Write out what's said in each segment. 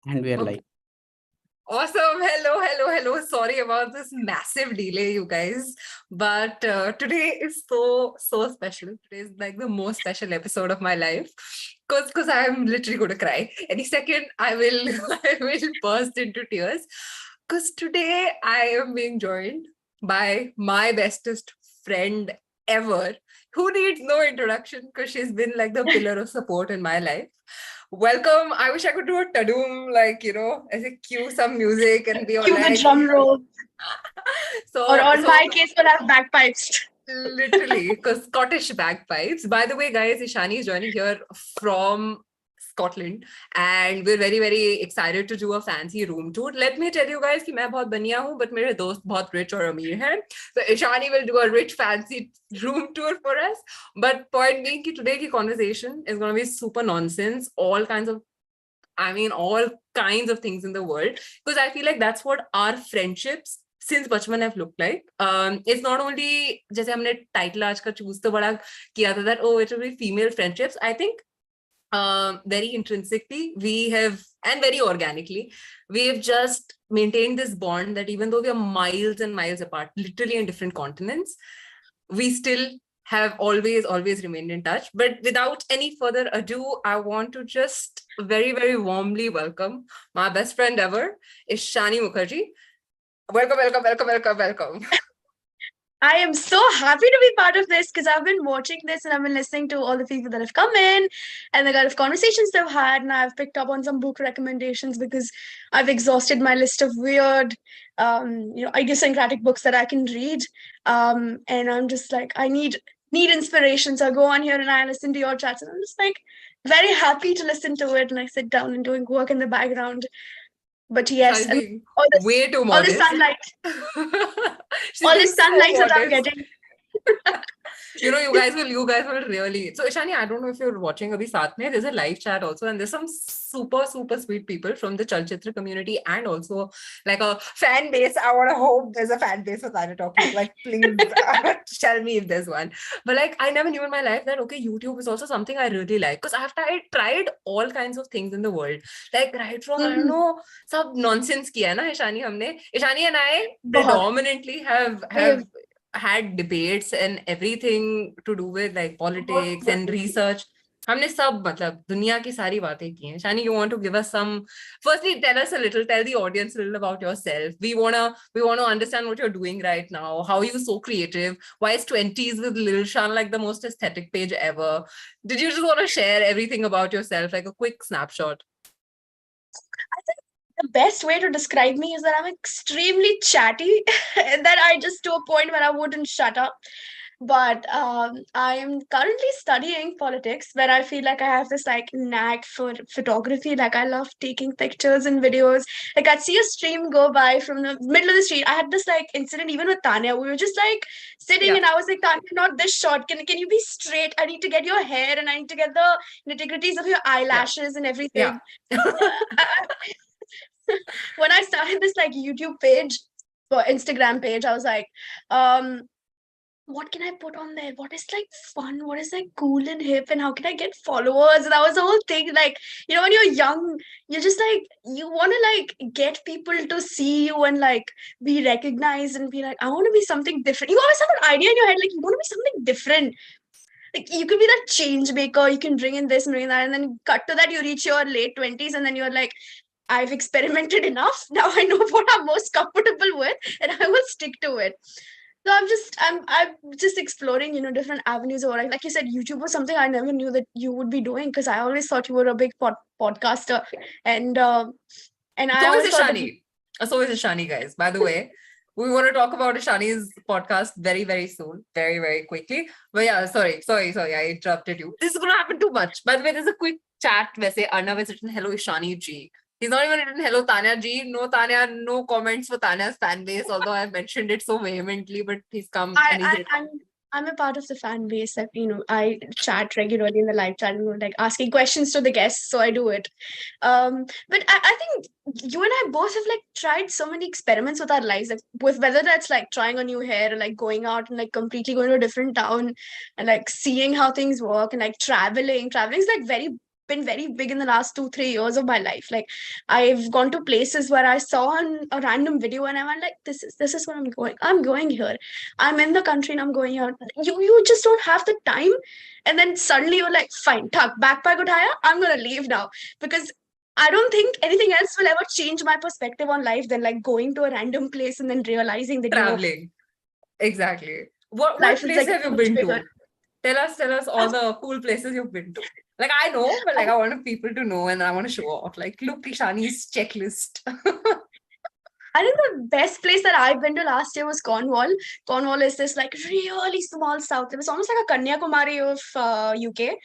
And we are Okay. like, Awesome. Hello, hello, hello. Sorry about this massive delay, you guys. But today is so special. Today is like the most special episode of my life. Because I'm literally going to cry. Any second, I will I will burst into tears. Because today I am being joined by my bestest friend ever, who needs no introduction because she's been like the pillar of support in my life. Welcome. I wish I could do a tadum, like, as a cue some music and be all Cue the like, drum roll, or so, on so my case, we'll have bagpipes. literally, because Scottish bagpipes. By the way, guys, Ishani is joining here from Scotland, and we're very, very excited to do a fancy room tour. Let me tell you guys कि मैं बहुत बनिया हूँ, but मेरे दोस्त बहुत rich और अमीर हैं. So Ishani will do a rich, fancy room tour for us. But point being कि today की conversation is going to be super nonsense, all kinds of things in the world, because I feel like that's what our friendships since बचपन have looked like. It's not only जैसे हमने title आज का choose तो बड़ा किया था that it will be female friendships. I think very intrinsically we have, and very organically, we have just maintained this bond that even though we are miles and miles apart, literally in different continents, we still have always remained in touch. But without any further ado, I want to just very, very warmly welcome my best friend ever, Ishani Mukherjee. Welcome. I am so happy to be part of this because I've been watching this and I've been listening to all the people that have come in and the kind of conversations they've had. And I've picked up on some book recommendations because I've exhausted my list of weird, idiosyncratic books that I can read. And I'm just like, I need inspiration. So I go on here and I listen to your chats and I'm just like very happy to listen to it. And I sit down and doing work in the background. But yes, and way too all the modest. sunlight. All the sunlight that I'm getting. You guys will really. So Ishani, I don't know if you're watching abhi saath mein, there's a live chat also, and there's some super sweet people from the Chalchitra community and also like a fan base. I want to hope there's a fan base for Tanya Talkies. Like, please tell me if there's one. But like, I never knew in my life that YouTube is also something I really like, because I've tried all kinds of things in the world. Like right from I don't know, some nonsense kiya na Ishani humne. Ishani and I predominantly have had debates and everything to do with like politics and research. हमने सब मतलब दुनिया की सारी बातें की हैं. Shani, you want to give us some, firstly tell the audience a little about yourself. We wanna understand what you're doing right now. How are you so creative? Why is 20s with Lil Shan like the most aesthetic page ever? Did you just want to share everything about yourself, like a quick snapshot? I think the best way to describe me is that I'm extremely chatty and that I just to a point where I wouldn't shut up. But I'm currently studying politics, where I feel like I have this like knack for photography. Like I love taking pictures and videos. Like I'd see a stream go by from the middle of the street. I had this like incident even with Tanya. We were just like sitting and I was like, Tanya, not this shot. Can you be straight? I need to get your hair and I need to get the nitty-gritties of your eyelashes and everything. When I started this like YouTube page or Instagram page, I was like, what can I put on there? What is like fun? What is like cool and hip? And how can I get followers? And that was the whole thing. Like, when you're young, you're just like, you want to like get people to see you and like be recognized and be like, I want to be something different. You always have an idea in your head, like you want to be something different. Like you could be that change maker, you can bring in this and bring in that, and then cut to that, you reach your late 20s, and then you're like, I've experimented enough. Now I know what I'm most comfortable with, and I will stick to it. So I'm just exploring, different avenues. Or like you said, YouTube was something I never knew that you would be doing, because I always thought you were a big podcaster, and I always thought so is Ishani, guys. By the way, we want to talk about Ishani's podcast very, very soon, very, very quickly. But yeah, sorry, I interrupted you. This is gonna happen too much. By the way, there's a quick chat. वैसे Arnav has written, hello Ishani ji. He's not even written hello Tanya ji. No Tanya, no comments for Tanya's fan base, although I mentioned it so vehemently, but he's come. I'm a part of the fan base that, I chat regularly in the live chat and like asking questions to the guests. So I do it. But I think you and I both have like tried so many experiments with our lives, like with whether that's like trying on new hair or like going out and like completely going to a different town and like seeing how things work and like traveling. Traveling is like very been very big in the last 2-3 years of my life. Like I've gone to places where I saw a random video and I went like, this is where I'm going. I'm going here. I'm in the country and I'm going here. You just don't have the time. And then suddenly you're like, fine, thak, backpack uthaya, I'm gonna leave now. Because I don't think anything else will ever change my perspective on life than like going to a random place and then realizing that, Traveling. Exactly. What life is place like have you much been bigger. to? Tell us all the cool places you've been to. Like I know, but like I want people to know and I want to show off. Like, look, Ishani's checklist. I think the best place that I've been to last year was Cornwall. Cornwall is this like really small south. It was almost like a Kanyakumari of UK.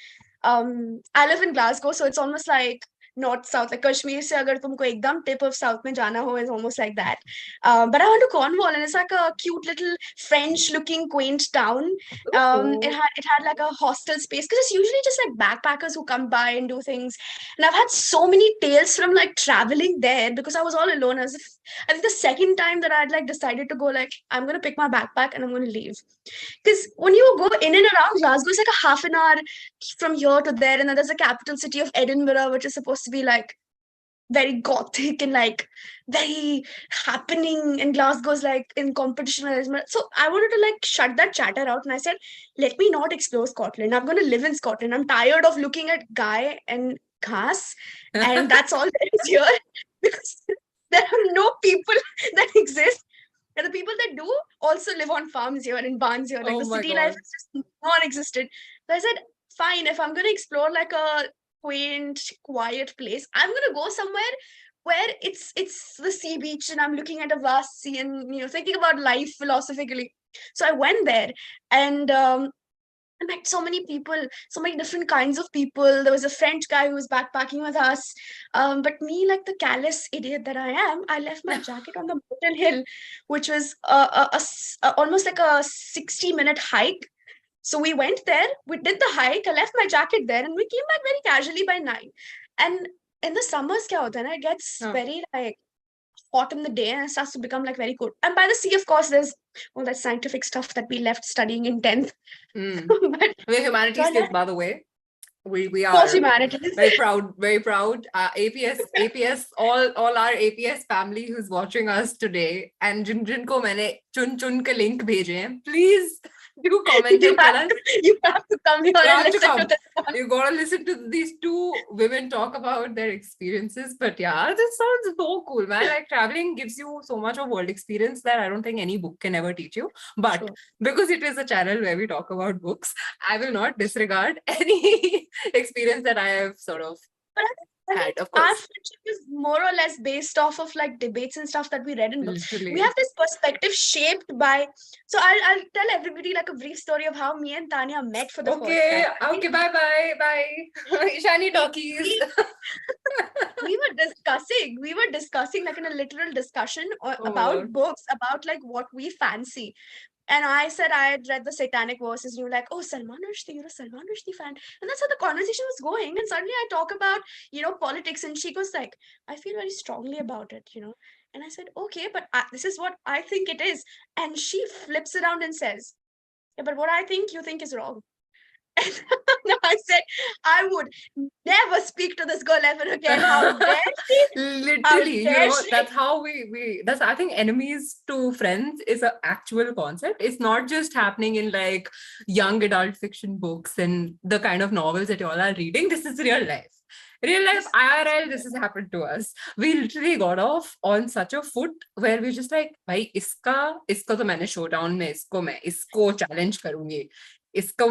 I live in Glasgow, so it's almost like north south. Like Kashmir se agar tumko ekdam tip of south mein jana ho is almost like that. But I went to Cornwall and it's like a cute little French looking quaint town. Ooh. It had like a hostel space because it's usually just like backpackers who come by and do things. And I've had so many tales from like traveling there because I was all alone. As if I think the second time that I'd like decided to go, like, I'm gonna pick my backpack and I'm gonna leave. Because when you go in and around Glasgow, it's like a half an hour from here to there, and then there's the capital city of Edinburgh, which is supposed to be like very gothic and like very happening, and Glasgow's like in competition with Edinburgh. So I wanted to like shut that chatter out, and I said, let me not explore Scotland. I'm gonna live in Scotland. I'm tired of looking at Guy and Ghas, and that's all there is here because there are no people that exist. And the people that do also live on farms here and barns here. Like Oh the my city life God. is just non-existent. So I said, fine, if I'm gonna explore like a quaint, quiet place, I'm gonna go somewhere where it's the sea beach and I'm looking at a vast sea and thinking about life philosophically. So I went there and I met so many people, so many different kinds of people. There was a French guy who was backpacking with us. But me, like the callous idiot that I am, I left my jacket on the mountain hill, which was almost like a 60-minute hike. So we went there, we did the hike, I left my jacket there, and we came back very casually by 9. And in the summers, kya hota hai na, it gets Huh. very like hot in the day and it starts to become like very cold. And by the sea, of course, there's all that scientific stuff that we left studying in 10th. But We're humanities so kids, by the way. We course are humanities. very proud, very proud. APS, all our APS family who's watching us today, and जिनको मैंने चुन के link भेजे हैं, please do comment and tell us. You have to come here You and have to listen come. to this one. You gotta listen to these two women talk about their experiences. But yeah, this sounds so cool, man. Like traveling gives you so much of world experience that I don't think any book can ever teach you. But Sure. because it is a channel where we talk about books, I will not disregard any experience that I have sort of But I had, of our course. friendship is more or less based off of like debates and stuff that we read in books. Literally. We have this perspective shaped by. So I'll tell everybody like a brief story of how me and Tanya met for the first Okay, time. okay, bye. Ishani Talkies. We were discussing like in a literal discussion Oh my about God. books, about like what we fancy. And I said I had read the Satanic Verses, and you were like, oh, Salman Rushdie, you're a Salman Rushdie fan. And that's how the conversation was going. And suddenly I talk about, politics, and she goes like, I feel very strongly about it. And I said, okay, but this is what I think it is. And she flips around and says, yeah, but what I think you think is wrong. And I said, I would never speak to this girl ever again. How dare she? Literally, dare she? that's how we that's I think enemies to friends is an actual concept. It's not just happening in like young adult fiction books and the kind of novels that you all are reading. This is real life. Real life IRL, this has happened to us. We literally got off on such a foot where we're just like, भाई इसका तो मैंने showdown में इसको challenge करूंगी. इसको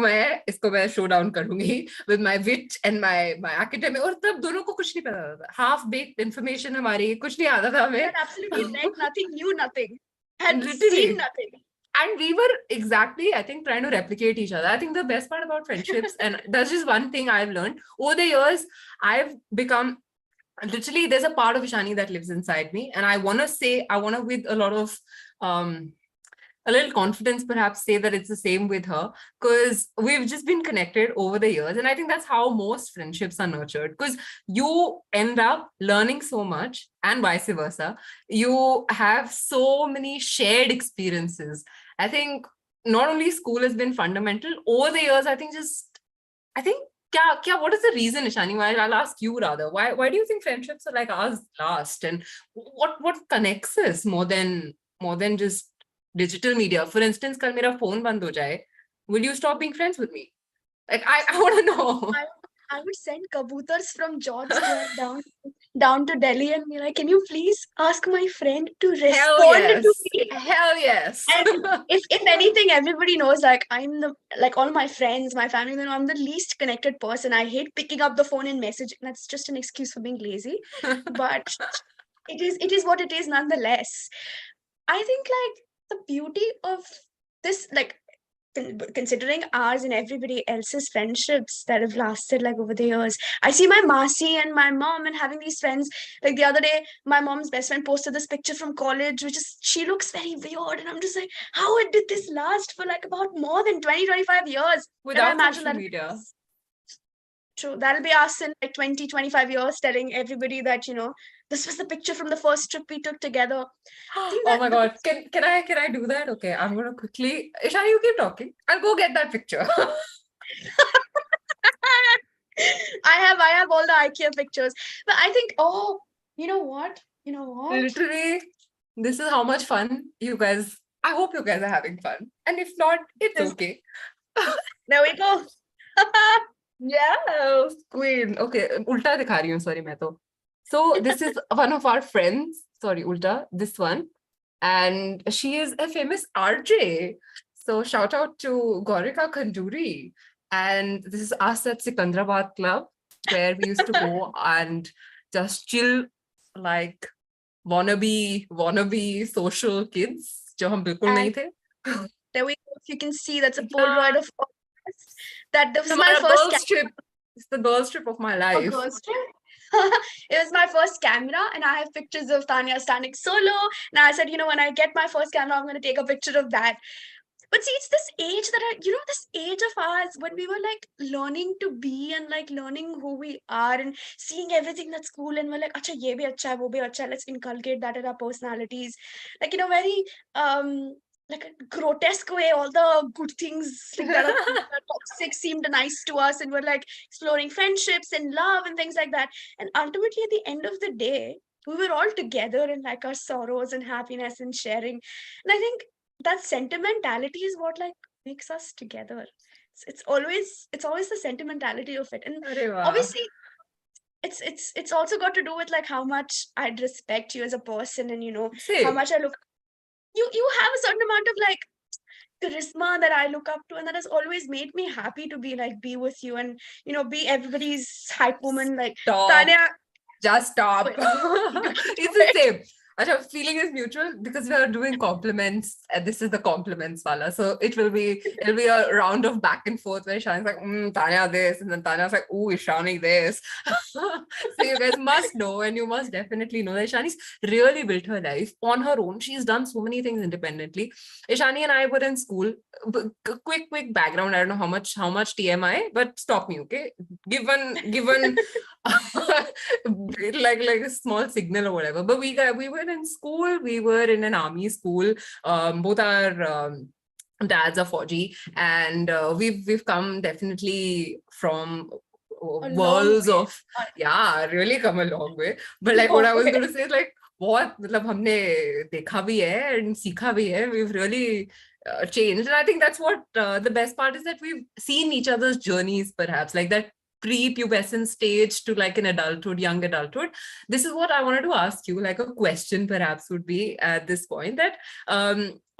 मैं show down करूंगी with my wit and my academic. और तब दोनों को कुछ नहीं पता था. Half baked information हमारी, कुछ नहीं आता था हमें. Absolutely read nothing, knew nothing, had Literally. seen nothing. And we were exactly, I think, trying to replicate each other. I think the best part about friendships, and that's just one thing I've learned over the years, I've become literally, there's a part of Ishani that lives inside me. And I want to, with a lot of, a little confidence, perhaps say that it's the same with her, because we've just been connected over the years. And I think that's how most friendships are nurtured, because you end up learning so much and vice versa. You have so many shared experiences. I think not only school has been fundamental over the years, I think what is the reason, Ishani? Why, I'll ask you rather. Why do you think friendships are like ours last? And what connects us more than just digital media? For instance, kal mera phone band ho jaye, will you stop being friends with me? Like I want to know. I would send kabutars from Georgia down to Delhi and be like, can you please ask my friend to Hell respond to yes. me? Hell yes. And if anything, everybody knows like I'm the like all my friends, my family, then I'm the least connected person. I hate picking up the phone and messaging. That's just an excuse for being lazy. But it is what it is nonetheless. I think like the beauty of this, like considering ours and everybody else's friendships that have lasted like over the years. I see my Masi and my mom and having these friends. Like the other day, my mom's best friend posted this picture from college, which is, she looks very weird. And I'm just like, how did this last for like about more than 20-25 years? And I Without imagine social that media. true. That'll be us in like 20-25 years telling everybody that, this was the picture from the first trip we took together. I think Oh that my God. Can I do that? Okay, I'm gonna quickly. Ishani, you keep talking. I'll go get that picture. I have all the IKEA pictures. But I think, oh, you know what? You know what? Literally, this is how much fun you guys. I hope you guys are having fun. And if not, it's This- okay. There we go. Yes, queen. Okay, ulta dikha rahi hu, sorry, मैं तो. So this is one of our friends. Sorry, ulta, this one. And she is a famous RJ. So shout out to Gorika Khanduri. And this is us at Sikandrabad Club, where we used to go and just chill like wannabe social kids. जो हम बिल्कुल नहीं थे. There we go. If you can see, that's a Yeah. Polaroid of all of us. That was my हमारा first girls trip. It's the girls trip of my life. girls trip. It was my first camera, and I have pictures of Tanya standing solo. And I said, when I get my first camera, I'm going to take a picture of that. But see, it's this age that this age of ours when we were like learning to be and like learning who we are and seeing everything that's cool, and we're like, acha, ye bhi acha hai, wo bhi acha hai, let's inculcate that in our personalities. Like in a very like a grotesque way, all the good things like that are toxic seemed nice to us, and we're like exploring friendships and love and things like that. And ultimately, at the end of the day, we were all together in like our sorrows and happiness and sharing. And I think that sentimentality is what like makes us together. It's always the sentimentality of it. And अरे वाह. obviously it's also got to do with like how much I'd respect you as a person, and how Same. much I look, you have a certain amount of like charisma that I look up to, and that has always made me happy to be with you and be everybody's hype woman. Like Stop. Tanya, Just stop. Wait. It's the same. Acha, feeling is mutual because we are doing compliments, and this is the compliments wala. So it'll be a round of back and forth where Ishani's like, Tanya this, and then Tanya's like, ooh, Ishani this. So you guys must know, and you must definitely know that Ishani's really built her life on her own. She's done so many things independently. Ishani and I were in school. Quick background. I don't know how much TMI, but stop me, okay? Given like a small signal or whatever. But we were in school. We were in an army school. Both our dads are Fauji, and we've come definitely from worlds of really come a long way. But like what I was going to say is like बहुत मतलब हमने देखा भी है and सीखा भी है. We've really changed, and I think that's what the best part is, that we've seen each other's journeys, perhaps like that pre-pubescent stage to like an adulthood, young adulthood. This is what I wanted to ask you, like a question perhaps would be at this point, that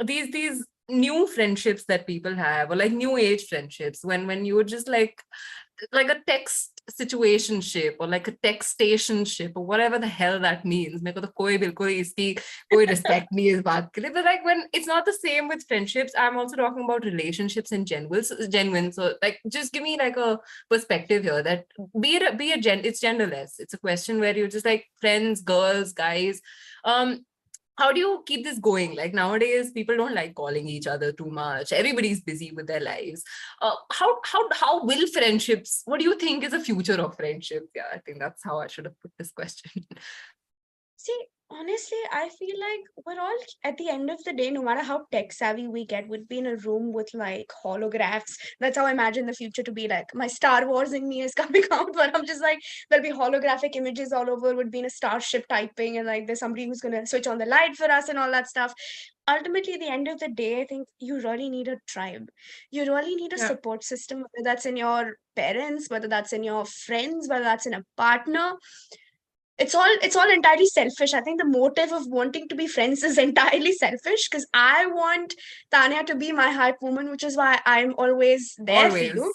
these new friendships that people have, or like new age friendships, when you were just like a text situationship or like a textationship or whatever the hell that means. मेरे को तो कोई बिल्कुल इसकी कोई respect नहीं है इस बात के लिए. But like when it's not the same with friendships, I'm also talking about relationships in genuine. So like just give me like a perspective here that it's genderless. It's a question where you're just like friends, girls, guys. How do you keep this going? Like nowadays, people don't like calling each other too much. Everybody's busy with their lives. How will friendships? What do you think is the future of friendship? Yeah, I think that's how I should have put this question. See, Honestly, I feel like we're all, at the end of the day, no matter how tech savvy we get, would be in a room with like holographs. That's how I imagine the future to be. Like my Star Wars in me is coming out, but I'm just like, there'll be holographic images all over, would be in a starship typing, and like there's somebody who's gonna switch on the light for us and all that stuff. Ultimately, at the end of the day, I think you really need a tribe. You really need a Yeah. support system, whether that's in your parents, whether that's in your friends, whether that's in a partner. It's all entirely selfish. I think the motive of wanting to be friends is entirely selfish, because I want Tanya to be my hype woman, which is why I'm always there for you. Always.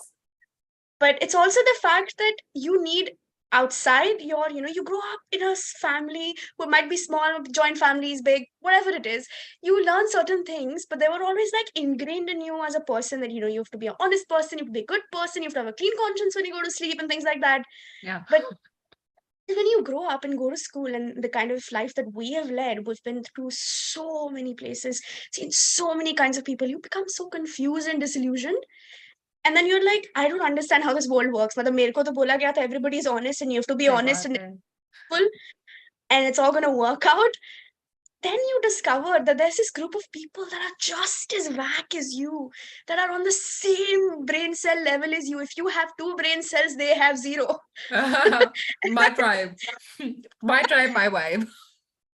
But it's also the fact that you need outside your, you grow up in a family who might be small, joint families, big, whatever it is. You learn certain things, but they were always like ingrained in you as a person, that you have to be an honest person, you have to be a good person, you have to have a clean conscience when you go to sleep and things like that. Yeah. But when you grow up and go to school, and the kind of life that we have led, we've been through so many places, seen so many kinds of people, you become so confused and disillusioned. And then you're like, I don't understand how this world works. Matlab, mere ko to bola gaya tha, everybody is honest and you have to be सही honest बात and है. full, and it's all going to work out. Then you discover that there's this group of people that are just as whack as you, that are on the same brain cell level as you. If you have 2 brain cells, they have 0. My tribe. My tribe, my vibe.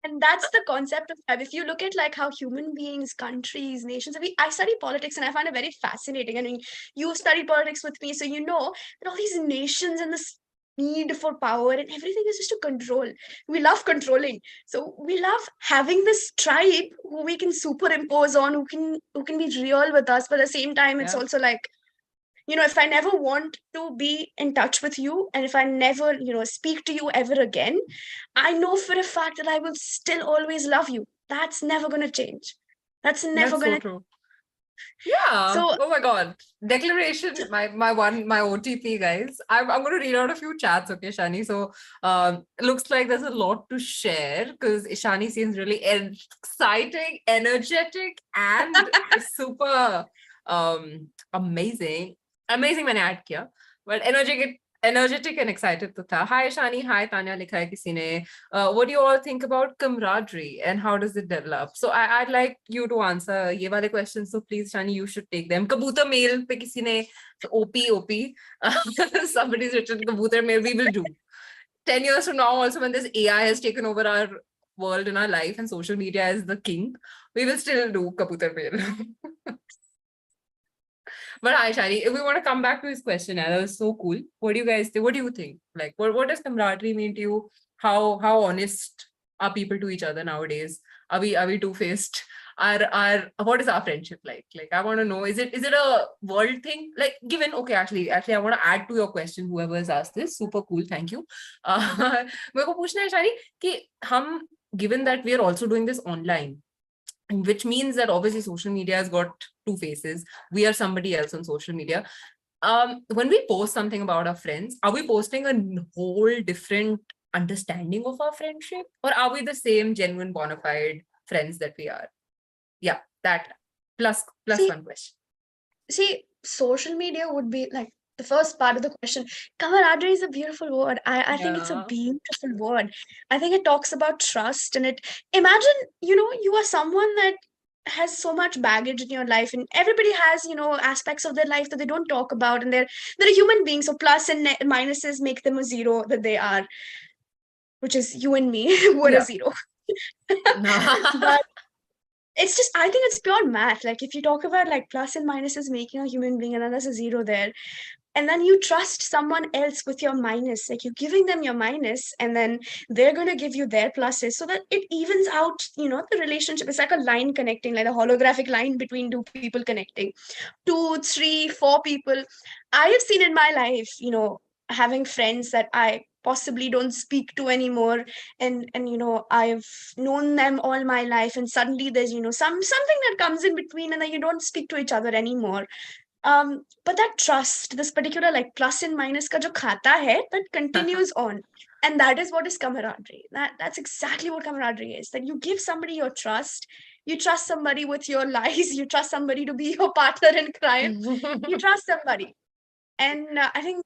And that's the concept of tribe. If you look at like how human beings, countries, nations, I study politics and I find it very fascinating. I mean, you studied politics with me, so you know that all these nations and this need for power and everything is just to control. We love controlling. So we love having this tribe who we can superimpose on, who can be real with us, but at the same time, it's Yeah. also like, if I never want to be in touch with you, and if I never, speak to you ever again, I know for a fact that I will still always love you. That's never going to change. That's never That's going so to. true. Yeah. So, Oh my God. Declaration, my OTP, guys. I'm going to read out a few chats, okay, Shani. So it looks like there's a lot to share because Ishani seems really exciting, energetic, and super amazing. Amazing मैंने add किया, but energetic and excited to tha. Hi Shani, hi Tanya, likha hai kisi ne. What do you all think about camaraderie and how does it develop? So I'd like you to answer ye wale questions. So please Shani, you should take them. Kabutar mail pe kisi ne, so OP. Somebody's written kabutar mail, we will do. 10 years from now also, when this AI has taken over our world and our life and social media is the king, we will still do kabutar mail. But hi, Shani, if we want to come back to his question, that was so cool. What do you guys think? What do you think? Like, what does camaraderie mean to you? How honest are people to each other nowadays? Are we two-faced? What is our friendship like? Like, I want to know, is it a world thing? Like, given, okay, actually, I want to add to your question, whoever has asked this. Super cool, thank you. मेरे को पूछना है, Shani, कि हम, given that we are also doing this online, which means that obviously social media has got two faces. We are somebody else on social media. When we post something about our friends, are we posting a whole different understanding of our friendship, or are we the same genuine bona fide friends that we are? Yeah, that plus see, one question. social media would be like the first part of the question. Camaraderie is a beautiful word. I think it's a Yeah. beautiful word. I think it talks about trust, and imagine, you are someone that has so much baggage in your life, and everybody has, aspects of their life that they don't talk about, and they're a human being. So plus and minuses make them a 0 that they are, which is you and me, who are a Yeah. 0. But it's just, I think it's pure math. Like if you talk about like plus and minuses making a human being, and then there's a 0 there, and then you trust someone else with your minus, like you're giving them your minus, and then they're going to give you their pluses, so that it evens out, the relationship. It's like a line connecting, like a holographic line between two people connecting, 2, 3, 4 people. I have seen in my life, having friends that I possibly don't speak to anymore, and I've known them all my life, and suddenly there's, something that comes in between, and then you don't speak to each other anymore. But that trust, this particular like plus and minus ka jo khata hai, that continues on. And that is what is camaraderie. That's exactly what camaraderie is. That you give somebody your trust, you trust somebody with your lies, you trust somebody to be your partner in crime, you trust somebody. And I think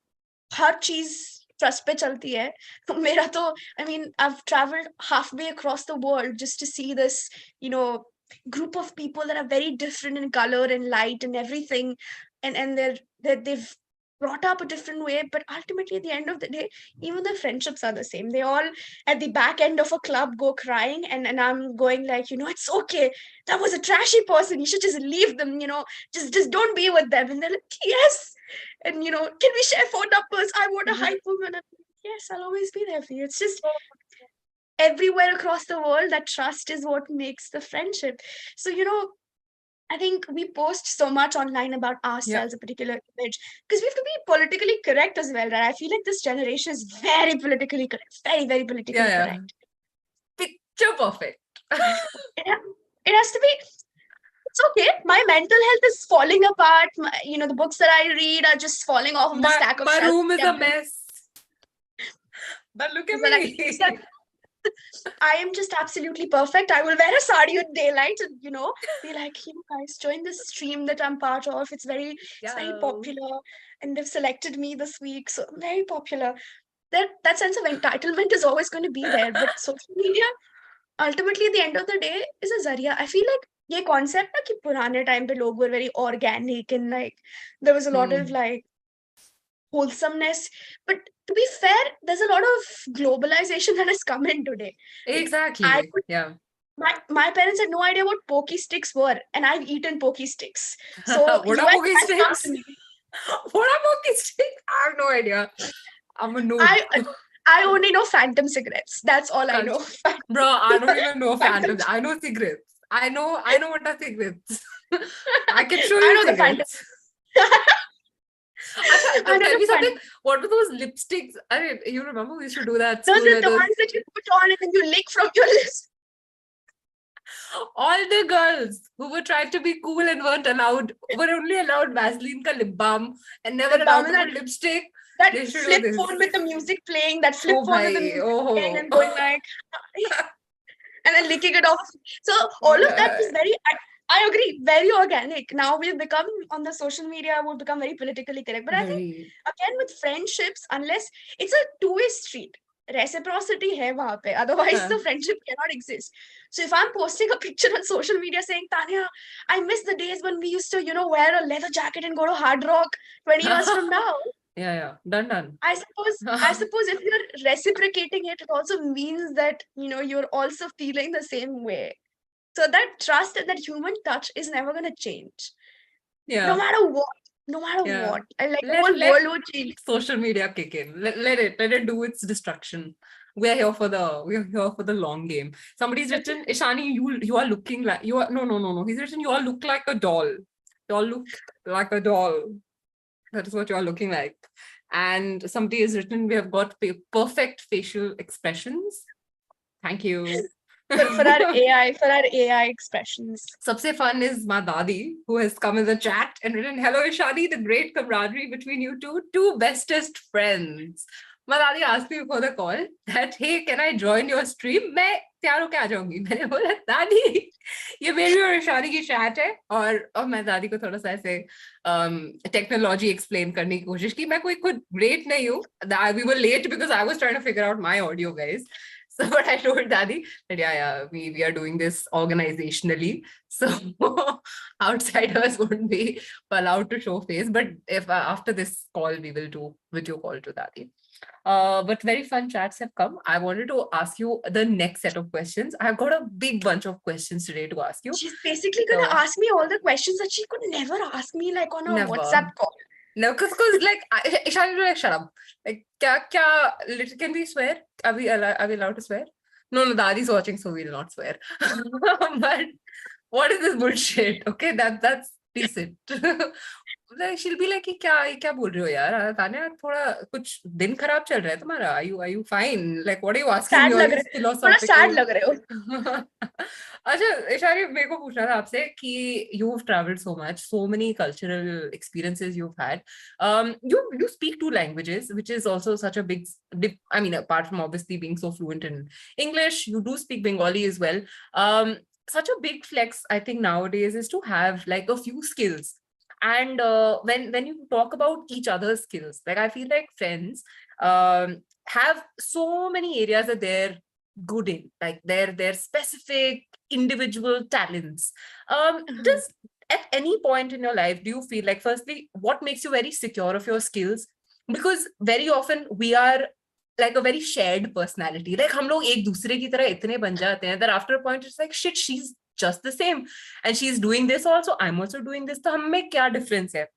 हर चीज trust पे चलती है. तो मेरा तो, I mean, I've traveled halfway across the world just to see this, group of people that are very different in color and light and everything, and they've brought up a different way, but ultimately at the end of the day, even the friendships are the same. They all at the back end of a club go crying, and I'm going like, it's okay. That was a trashy person. You should just leave them. Just don't be with them. And they're like, yes. And can we share phone numbers? I want a hype woman. Yes, I'll always be there for you. It's just everywhere across the world, that trust is what makes the friendship. So I think we post so much online about ourselves, a particular image, because we have to be politically correct as well, right? I feel like this generation is very politically correct, very, very politically correct. Picture perfect. It has to be. It's okay. My mental health is falling apart. The books that I read are just falling off of the stack of my shelves. room is a mess. But look at me. I am just absolutely perfect. I will wear a sari at daylight and, be like, guys, join this stream that I'm part of. It's very popular. And they've selected me this week. So very popular. That sense of entitlement is always going to be there. But social media, ultimately, at the end of the day, is a zaria. I feel like ये concept ना कि पुराने time पे लोग were very organic and like there was a lot of like wholesomeness. But to be fair, there's a lot of globalization that has come in today. Exactly. My parents had no idea what pokey sticks were, and I've eaten pokey sticks. So what are pokey sticks? What are pokey sticks? I have no idea. I'm a noob. I only know Phantom cigarettes. That's all I know. Bro, I don't even know Phantom. I know cigarettes. I know what are cigarettes. I can show you I know cigarettes. The Phantom. Tell me something. What were those lipsticks? You remember we used to do that? Those are the ones that you put on and then you lick from your lips. All the girls who were trying to be cool and were only allowed Vaseline ka lip balm and never allowed to put lipstick. That flip phone with the music playing, that flip phone with the music playing and going like, and then licking it off. So all of that is very, I agree, very organic. Now we've become, on the social media, we've become very politically correct. But I think, again, with friendships, unless it's a two-way street, reciprocity hai wahan pe. Otherwise, the friendship cannot exist. So if I'm posting a picture on social media saying, Tanya, I miss the days when we used to, wear a leather jacket and go to Hard Rock 20 years from now. Done. I suppose if you're reciprocating it, it also means that, you're also feeling the same way. So that trust and that human touch is never going to change. No matter what. I like the whole world will change. Social media kick in. Let it do its destruction. We're here for the long game. Somebody's written, Ishani, you are looking like no. He's written, you all look like a doll. You all look like a doll. That is what you are looking like. And somebody has written, we have got perfect facial expressions. Thank you. For our AI expressions. Sabse fun is my dadi, who has come in the chat and written, hello Ishani, the great camaraderie between you two bestest friends. My dadi asked me before the call that, hey, can I join your stream? मैं तैयार होके आ जाऊंगी. मैंने बोला, दादी, ये मेरी और इशानी की chat है. और मैं दादी को थोड़ा सा ऐसे technology explain करने की कोशिश की. मैं कोई great नहीं हूँ. We were late because I was trying to figure out my audio, guys. So what I told Dadi that we are doing this organizationally. So outsiders wouldn't be allowed to show face. But if after this call, we will do video call to Dadi. But very fun chats have come. I wanted to ask you the next set of questions. I've got a big bunch of questions today to ask you. She's basically going to ask me all the questions that she could never ask me like on a WhatsApp call. No, because like Ishani, like, shut up. Like, can we swear? Are we allowed to swear? No, Dadi's watching, so we'll not swear. But what is this bullshit? Okay, that's decent. She'll be like, क्या बोल रहे हो यार? तान्या, थोड़ा कुछ दिन खराब चल रहा है तुम्हारा? Are you fine? Like, what are you asking me? थोड़ा sad लग रहे हो. अच्छा, इशानी, मेरे को पूछना था आपसे कि you've traveled so much, so many cultural experiences you've had. You speak two languages, which is also such a big, I mean, apart from obviously being so fluent in English, you do speak Bengali as well. Such a big flex, I think, nowadays is to have like a few skills. And when you talk about each other's skills, like I feel like friends have so many areas that they're good in, like their specific individual talents. Does at any point in your life do you feel like, firstly, what makes you very secure of your skills? Because very often we are like a very shared personality. Like हम लोग एक दूसरे की तरह इतने बन जाते हैं that after a point it's like shit, she's just the same and she's doing this also, I'm also doing this. तो हम में क्या difference है?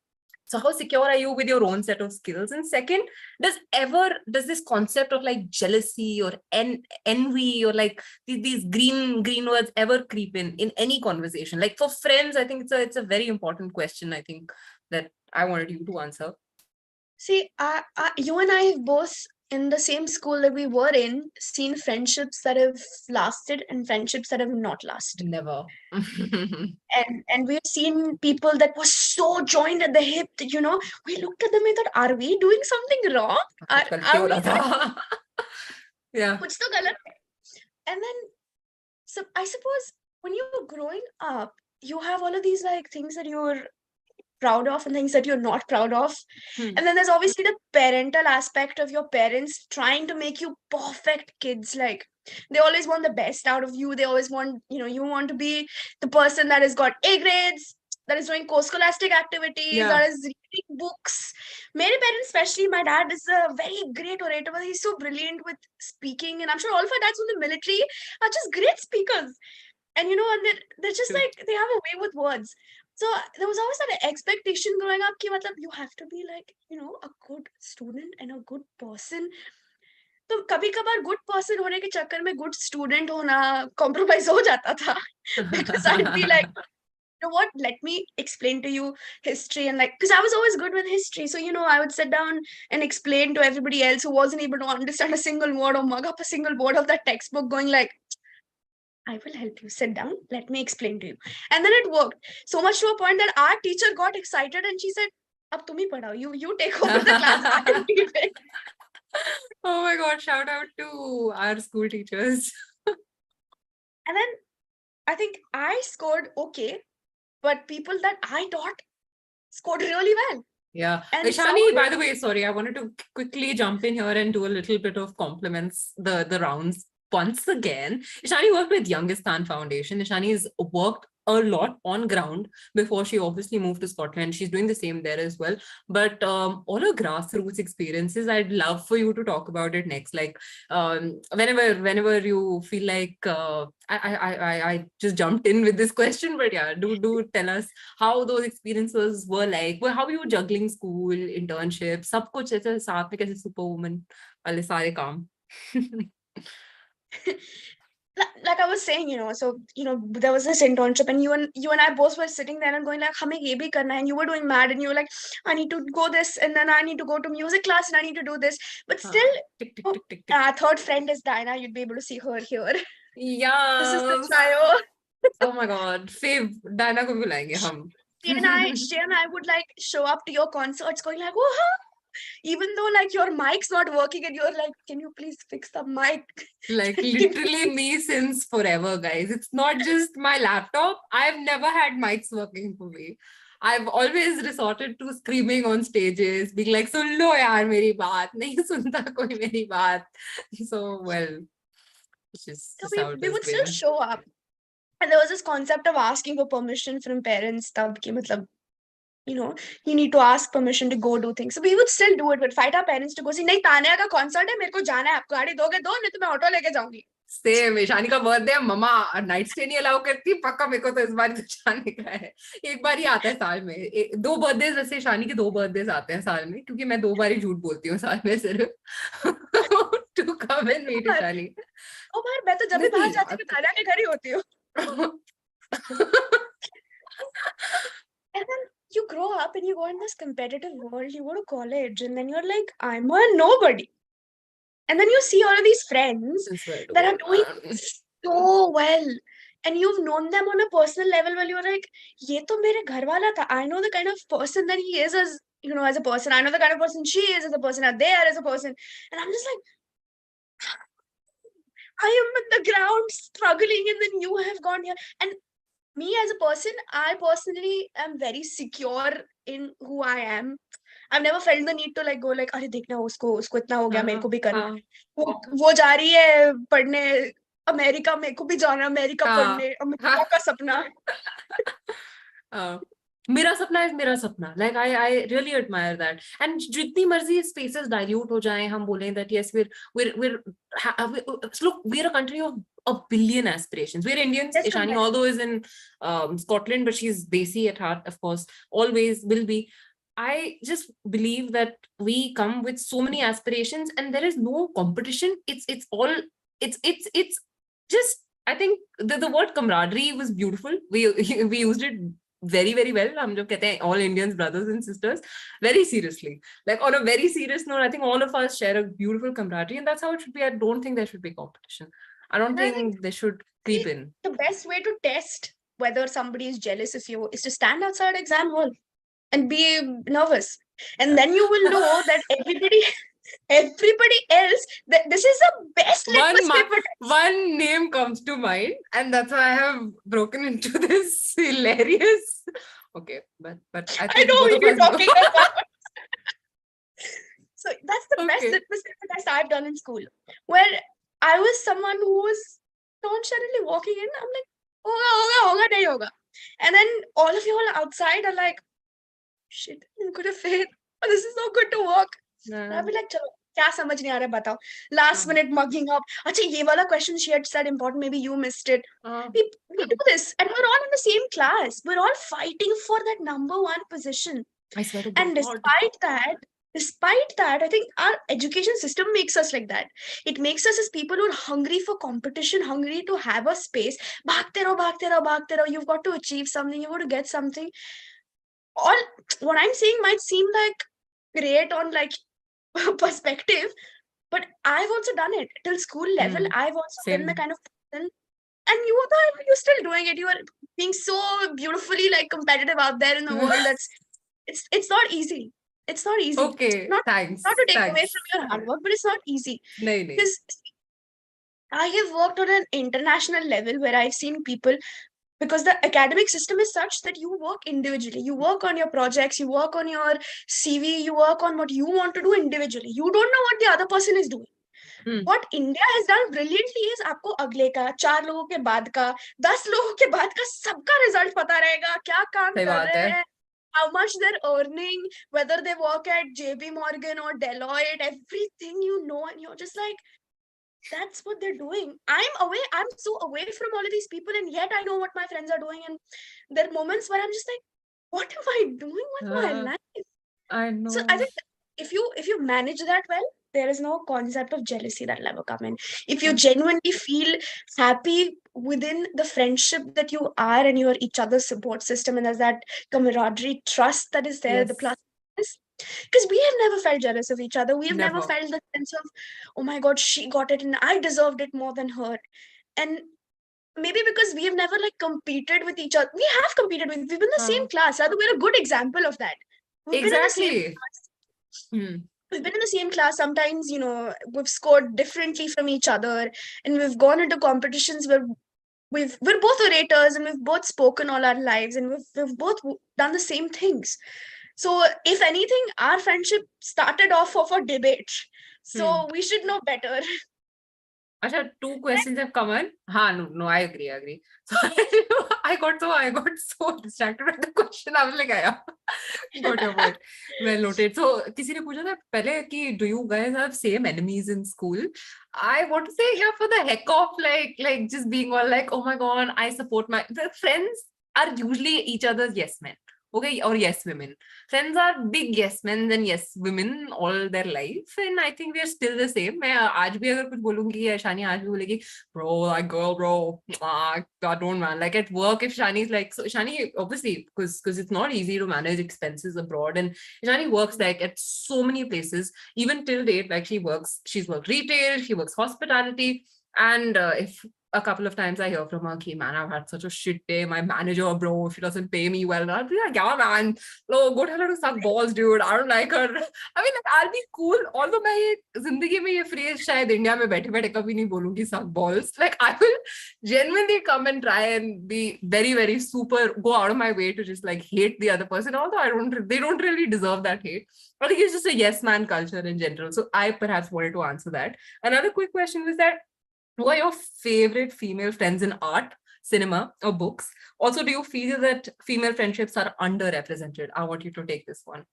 So how secure are you with your own set of skills? And second, does this concept of like jealousy or envy or like these green words ever creep in any conversation? Like for friends, I think it's a very important question, I think, that I wanted you to answer. See, you and I have both in the same school that we were in seen friendships that have lasted and friendships that have not lasted. Never. And we've seen people that were so joined at the hip that, you know, we looked at them and thought, are we doing something wrong? Are we yeah. kuch to galat hai? And then, so I suppose when you're growing up, you have all of these like things that you're proud of and things that you're not proud of. And then there's obviously the parental aspect of your parents trying to make you perfect kids. Like they always want the best out of you. They always want, you know, you want to be the person that has got A grades, that is doing co-scholastic activities, that is reading books. My parents, especially my dad, is a very great orator. He's so brilliant with speaking, and I'm sure all of our dads from the military are just great speakers. And you know, and they're just like, they have a way with words. So there was always that expectation growing up ki matlab you have to be like, you know, a good student and a good person. तो कभी कभार good person होने के चक्कर में good student होना compromise हो जाता था. Because I'd be like, you know what, let me explain to you history, and like, because I was always good with history, so you know, I would sit down and explain to everybody else who wasn't able to understand a single word or mug up a single word of that textbook, going like, I will help you. Sit down. Let me explain to you. And then it worked. So much to a point that our teacher got excited and she said, Ab tum hi padhao. You take over the class. I will leave it. Oh my God, shout out to our school teachers. And then I think I scored okay, but people that I taught scored really well. Yeah. And Ishani, by the way, sorry, I wanted to quickly jump in here and do a little bit of compliments, the rounds once again. Ishani worked with Youngistan Foundation. Ishani has worked a lot on ground before she obviously moved to Scotland. She's doing the same there as well. But all her grassroots experiences, I'd love for you to talk about it next. Like whenever you feel like I just jumped in with this question, but yeah, do tell us how those experiences were like. How you were juggling school, internship, सब कुछ ऐसे साथ में कैसे superwoman वाले सारे काम. Like I was saying, you know, so you know, there was this internship, and you and I both were sitting there and going like, "Hame ye bhi karna hai," and you were doing mad, and you were like, "I need to go this, and then I need to go to music class, and I need to do this." But still, tick, tick, tick, tick, tick. third friend is Diana. You'd be able to see her here. Yeah. This is the trio. Oh my God, Fave, Diana को भी बुलाएंगे हम. She and I would like show up to your concerts going like, "Whoa!" Even though like your mic's not working and you're like, can you please fix the mic? Like literally me since forever, guys. It's not just my laptop. I've never had mics working for me. I've always resorted to screaming on stages, being like, "Sun lo yaar meri baat, nahi sunta koi meri baat." So well, it's just how it we has would been. still show up. And there was this concept of asking for permission from parents, tab ki matlab, you know, you need to ask permission to go do things. So we would still do it. We'd fight our parents to go see, nahi, Tanya ka concert hai, mereko jana hai, aap gaadi doge do, nahi to main auto leke jaungi. Same. Ishani का birthday है, मम्मा night stay नहीं allow करती, पक्का मेरे को तो इस बार तो जाने का है. एक बार ही आता है साल में. दो बर्थडे वैसे ईशानी के 2 बर्थडे आते हैं साल में, क्योंकि मैं 2 बार ही झूठ बोलती हूँ साल में सिर्फ. To come and meet Ishani. ओ बार मैं तो जब भी बाहर जाती हूँ तान्या के घर ही होती हूँ. And then you grow up and you go in this competitive world. You go to college and then you're like, I'm a nobody. And then you see all of these friends that are doing so well. And you've known them on a personal level where you're like, ye to mere ghar wala tha. I know the kind of person that he is as, you know, as a person. I know the kind of person she is as a person, and they are as a person. And I'm just like, I am at the ground struggling, and then you have gone here. And me as a person, I personally am very secure in who I am. I've never felt the need to like go like, अरे देखना उसको इतना हो गया, मेरे को भी करना हाँ, है. वो जा रही है पढ़ने अमेरिका, मेरे को भी जाना है अमेरिका हाँ, पढ़ने, अमेरिका का सपना. हाँ. मेरा सपना है मेरा सपना. Like I really admire that. And जितनी मर्जी spaces dilute हो जाएं, हम बोलें that yes look, we're a country of a billion aspirations. We're Indians. Let's Ishani, compare. although is in Scotland, but she's Desi at heart, of course, always will be. I just believe that we come with so many aspirations, and there is no competition. It's all it's just. I think the word camaraderie was beautiful. We used it very, very well. हम जो कहते हैं all Indians, brothers and sisters, very seriously. Like on a very serious note, I think all of us share a beautiful camaraderie, and that's how it should be. I don't think there should be competition. I don't And I think think they should creep in. the best way to test whether somebody is jealous of you is to stand outside exam hall and be nervous, and then you will know that everybody else, that this is the best litmus paper test. One name comes to mind, and that's why I have broken into this hilarious. Okay, but I I think know both who of you're us talking about. So that's the best Okay. litmus paper test I've done in school, where I was someone who was nonchalantly walking in. I'm like, hoga, nahi hoga. And then all of you all outside are like, shit, I'm gonna fail. This is not good to work. And I'll be like, chalo, क्या समझ नहीं आ रहा है बताओ. Last minute mugging up. अच्छा ये वाला question she had said important, maybe you missed it. We do this, and we're all in the same class. We're all fighting for that number one position. I swear to And God. despite that, I think our education system makes us like that. It makes us as people who are hungry for competition, hungry to have a space. भागते रहो, भागते रहो, भागते रहो. You've got to achieve something. You've got to get something. All what I'm saying might seem like great on like perspective, but I've also done it till school level. I've also been the Same. kind of person, and you're still doing it. You are being so beautifully like competitive out there in the world. That's it's not easy. It's not easy. Okay, thanks. Not to take away Thanks. from your hard work, but it's not easy. Nahi. Because I have worked on an international level where I've seen people, because the academic system is such that you work individually. You work on your projects, you work on your CV, you work on what you want to do individually. You don't know what the other person is doing. What India has done brilliantly is आपको अगले का, 4 लोगों के बाद का, 10 लोगों के बाद का सबका रिजल्ट पता रहेगा, क्या काम कर रहे हैं, how much they're earning, whether they work at JP Morgan or Deloitte, everything you know, and you're just like, that's what they're doing. I'm so away from all of these people, and yet I know what my friends are doing, and there are moments where I'm just like, what am I doing with my life? I know. So I think if you manage that well, there is no concept of jealousy that'll ever come in. If you genuinely feel happy within the friendship that you are, and you are each other's support system, and there's that camaraderie, trust that is there, the plus is, because we have never felt jealous of each other. We have never felt the sense of, oh my God, she got it and I deserved it more than her. And maybe because we have never like competed with each other. We have competed with, we've been in the same class. I think we're a good example of that. We've been in the same class. We've been in the same class. Sometimes, we've scored differently from each other, and we've gone into competitions where we're both orators, and we've both spoken all our lives, and we've both done the same things. So if anything, our friendship started off of a debate. So we should know better. Achha, 2 questions have come in. No, I agree. So I got so distracted by the question. I was like, yeah, got your point. Well noted. So, किसी ने पूछा था पहले कि do you guys have same enemies in school? I want to say, yeah, for the heck of like just being all like, oh my God, I support the friends are usually each other's yes men. Okay, or yes women. Friends are big yes men and yes women all their life, and I think we are still the same. मैं आज भी अगर कुछ बोलूंगी, Ishani आज भी बोलेगी, bro, like girl, bro, I don't man. Like at work, if Ishani is like, so Ishani obviously because it's not easy to manage expenses abroad, and Ishani works like at so many places, even till date. Like she's worked retail, she works hospitality, and if a couple of times I hear from her, "Okay, man, I've had such a shit day. My manager, bro, she doesn't pay me well." And I'll be like, "Yeah, man, no, go tell her to suck balls, dude. I don't like her." I mean, like, I'll be cool. Although मैं ये जिंदगी में ये phrase शायद India में बैठे बैठे कभी नहीं बोलूंगी, suck balls. Like, I will genuinely come and try and be very, very super, go out of my way to just like hate the other person. Although they don't really deserve that hate. I think it's just a yes man culture in general. So I perhaps wanted to answer that. Another quick question was that, who are your favorite female friends in art, cinema, or books? Also, do you feel that female friendships are underrepresented? I want you to take this one.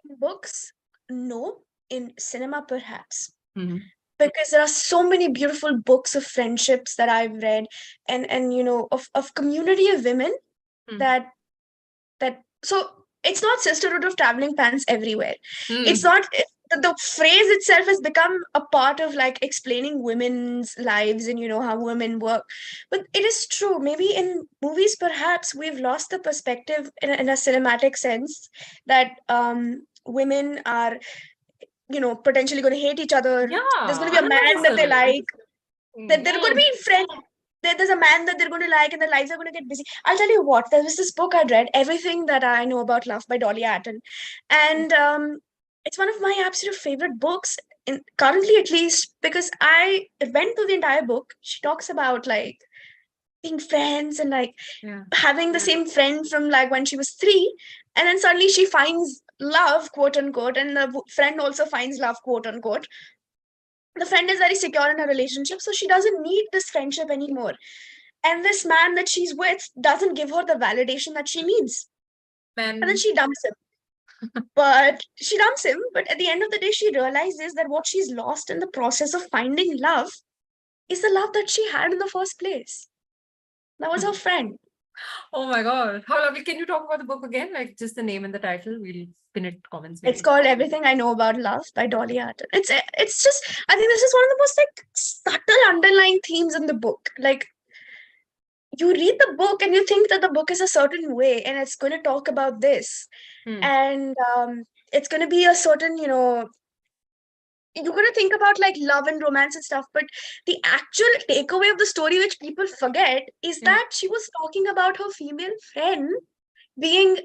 In books, no. In cinema, perhaps. Mhm. Because there are so many beautiful books of friendships that I've read, and you know, of community of women Mm. that so it's not sisterhood of traveling pants everywhere. It's Mm. not the phrase itself has become a part of like explaining women's lives and you know how women work, but it is true. Maybe in movies perhaps we've lost the perspective in a cinematic sense that women are, you know, potentially going to hate each other. There's going to be a man that they like, that they're going to be friends. There's a man that they're going to like, and their lives are going to get busy. I'll tell you what, there was this book I'd read, Everything That I Know About Love by Dolly Alton. And it's one of my absolute favorite books, currently at least, because I went through the entire book. She talks about like being friends and like having the same friend from like when she was 3. And then suddenly she finds love, quote unquote, and the friend also finds love, quote unquote. The friend is very secure in her relationship, so she doesn't need this friendship anymore. And this man that she's with doesn't give her the validation that she needs. And then she dumps him. But at the end of the day, she realizes that what she's lost in the process of finding love is the love that she had in the first place. That was her friend. Oh my God. How lovely. Can you talk about the book again? Like just the name and the title? We'll pin it comments. It's called Everything I Know About Love by Dolly Alton. It's just, I think this is one of the most like subtle underlying themes in the book. Like, you read the book and you think that the book is a certain way and it's going to talk about this. And it's going to be a certain, you know, you're going to think about like love and romance and stuff, but the actual takeaway of the story, which people forget, is that she was talking about her female friend being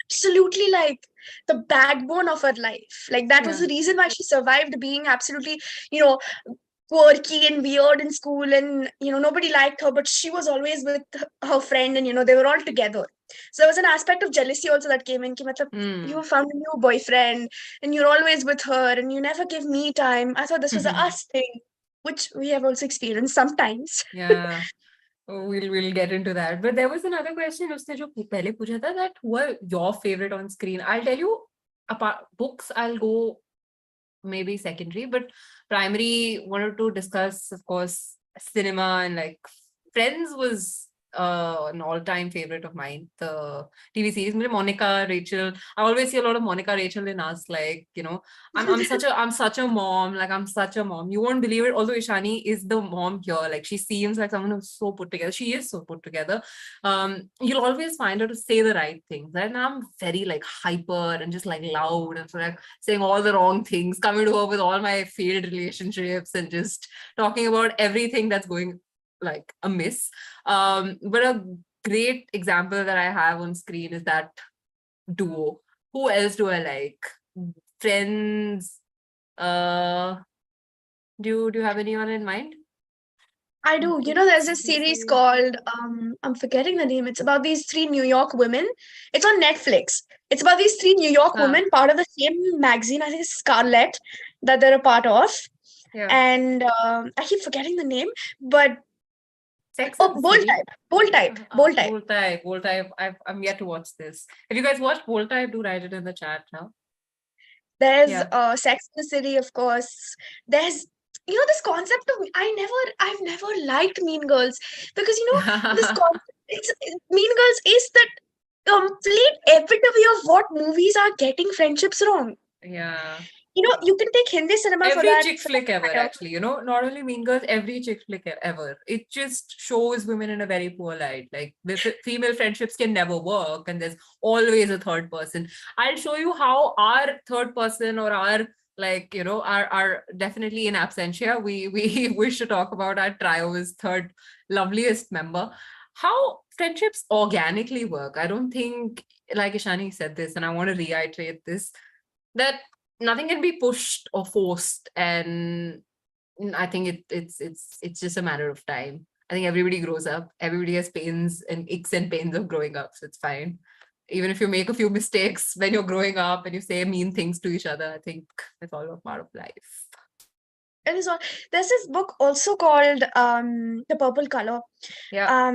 absolutely like the backbone of her life. Like that was the reason why she survived, being absolutely, you know, quirky and weird in school, and you know nobody liked her, but she was always with her friend, and you know they were all together. So there was an aspect of jealousy also that came in. Ki, matlab, you found a new boyfriend and you're always with her and you never give me time. I thought this was a us thing, which we have also experienced sometimes. Yeah. We'll get into that. But there was another question उसने जो पहले पूछा था, that who are your favorite on screen? I'll tell you, apart books, I'll go maybe secondary, but primary wanted to discuss, of course, cinema, and like Friends was an all-time favorite of mine. The TV series, Monica, Rachel. I always see a lot of Monica, Rachel in us. Like, you know, I'm such a mom. Like, I'm such a mom. You won't believe it. Although Ishani is the mom here, like she seems like someone who's so put together. She is so put together. You'll always find her to say the right things. And I'm very like hyper and just like loud and so like saying all the wrong things, coming to her with all my failed relationships and just talking about everything that's going like amiss. But a great example that I have on screen is that duo. Who else do I like? Friends. Do you have anyone in mind? I do. You know, there's a series called I'm forgetting the name. It's about these 3 New York women. It's on Netflix. It's about these 3 New York women, part of the same magazine. I think it's Scarlet, that they're a part of. Yeah. And I keep forgetting the name, but Bold Type. I'm yet to watch this. If you guys watched Bold Type, do write it in the chat now. There's Sex in the City, of course. There's, you know, this concept of I've never liked Mean Girls, because you know this concept, Mean Girls is the complete epitome of what movies are getting friendships wrong. Yeah. You know, you can take Hindi cinema for that. Every chick flick ever, actually, you know, not only Mean Girls, every chick flick ever. It just shows women in a very poor light. Like, the female friendships can never work, and there's always a third person. I'll show you how our third person or our like, are definitely in absentia. We wish to talk about our trio's third loveliest member. How friendships organically work. I don't think, like Ishani said this, and I want to reiterate this, that nothing can be pushed or forced, and I think it's just a matter of time. I think everybody grows up. Everybody has pains and aches and pains of growing up, so it's fine. Even if you make a few mistakes when you're growing up and you say mean things to each other, I think it's all a part of life. It is all. There's this book also called The Purple Color. Yeah.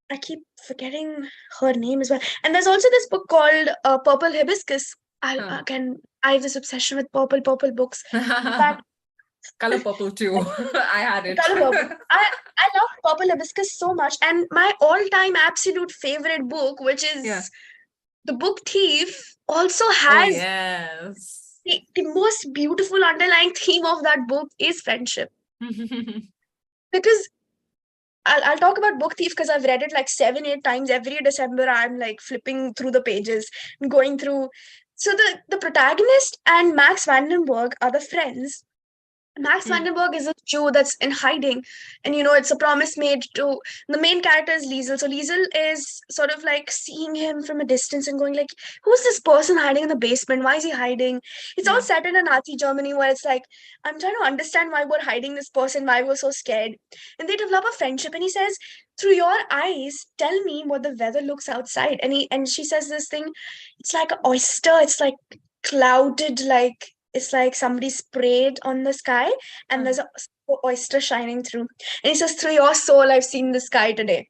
I keep forgetting her name as well. And there's also this book called Purple Hibiscus. I have this obsession with purple books. In fact, Color purple too. I had it. Color Purple. I love Purple Hibiscus so much. And my all-time absolute favorite book, which is The Book Thief, also has yes. the most beautiful underlying theme of that book is friendship. Because I'll talk about Book Thief because I've read it like 7-8 times. Every December I'm like flipping through the pages, going through. So the protagonist and Max Vandenberg are the friends. Max Vandenberg is a Jew that's in hiding, and it's a promise made to the main character is Liesel. So Liesel is sort of like seeing him from a distance and going like, "Who's this person hiding in the basement? Why is he hiding?" It's all set in a Nazi Germany where it's like, I'm trying to understand why we're hiding this person, why we're so scared, and they develop a friendship. And he says, "Through your eyes, tell me what the weather looks outside." And she says this thing, it's like an oyster. It's like clouded, like it's like somebody sprayed on the sky and there's a oyster shining through. And he says, "Through your soul, I've seen the sky today."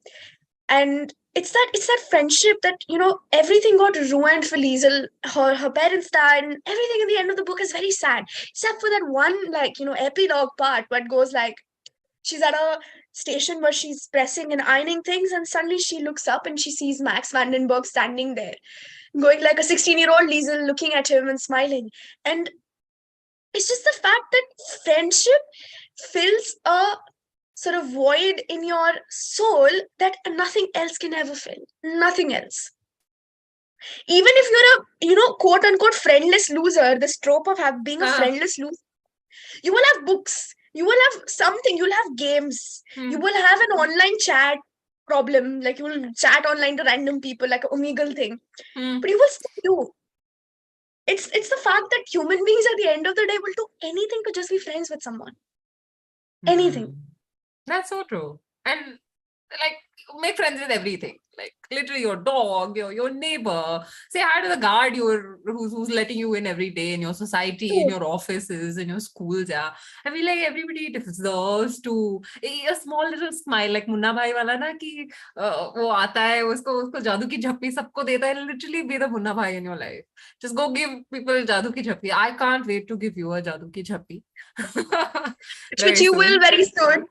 And it's that friendship that, everything got ruined for Liesel. Her parents died, and everything at the end of the book is very sad. Except for that one, like, epilogue part where it goes like, she's at a station where she's pressing and ironing things, and suddenly she looks up and she sees Max Vandenberg standing there, going like a 16-year-old Liesel, looking at him and smiling. And it's just the fact that friendship fills a sort of void in your soul that nothing else can ever fill. Nothing else. Even if you're a, quote unquote friendless loser, this trope of being a friendless loser, you will have books, you will have something, you'll have games, you will have an online chat problem, like you will chat online to random people, like a Omegle thing. But you will still do. It's the fact that human beings at the end of the day will do anything to just be friends with someone. Anything. That's so true. And like, make friends with everything. Like literally your dog, your neighbor. Say hi to the guard who's letting you in every day in your society, in your offices, in your schools. Yeah, I feel like everybody deserves to a small little smile, like Munna Bhai wala na ki वो आता है उसको जादू की झप्पी सबको देता है. Literally be the Munna Bhai in your life. Just go give people जादू की झप्पी. I can't wait to give you a जादू की झप्पी. Which you will very soon.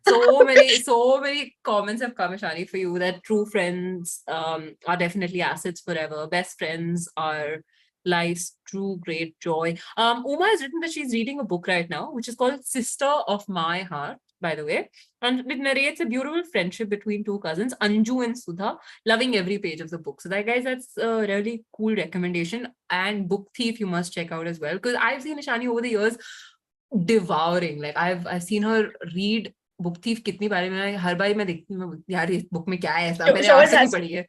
So many comments have come, Ishani, for you that true friends are definitely assets forever. Best friends are life's true great joy. Uma has written that she's reading a book right now, which is called Sister of My Heart, by the way. And it narrates a beautiful friendship between two cousins, Anju and Sudha, loving every page of the book. So that, guys, that's a really cool recommendation. And Book Thief, you must check out as well. Because I've seen Ishani over the years devouring. Like I've seen her read book thief कितनी बारी मैं हर बारी मैं देखती हूँ यार इस book में क्या है ऐसा मैंने आज तक नहीं पढ़ी है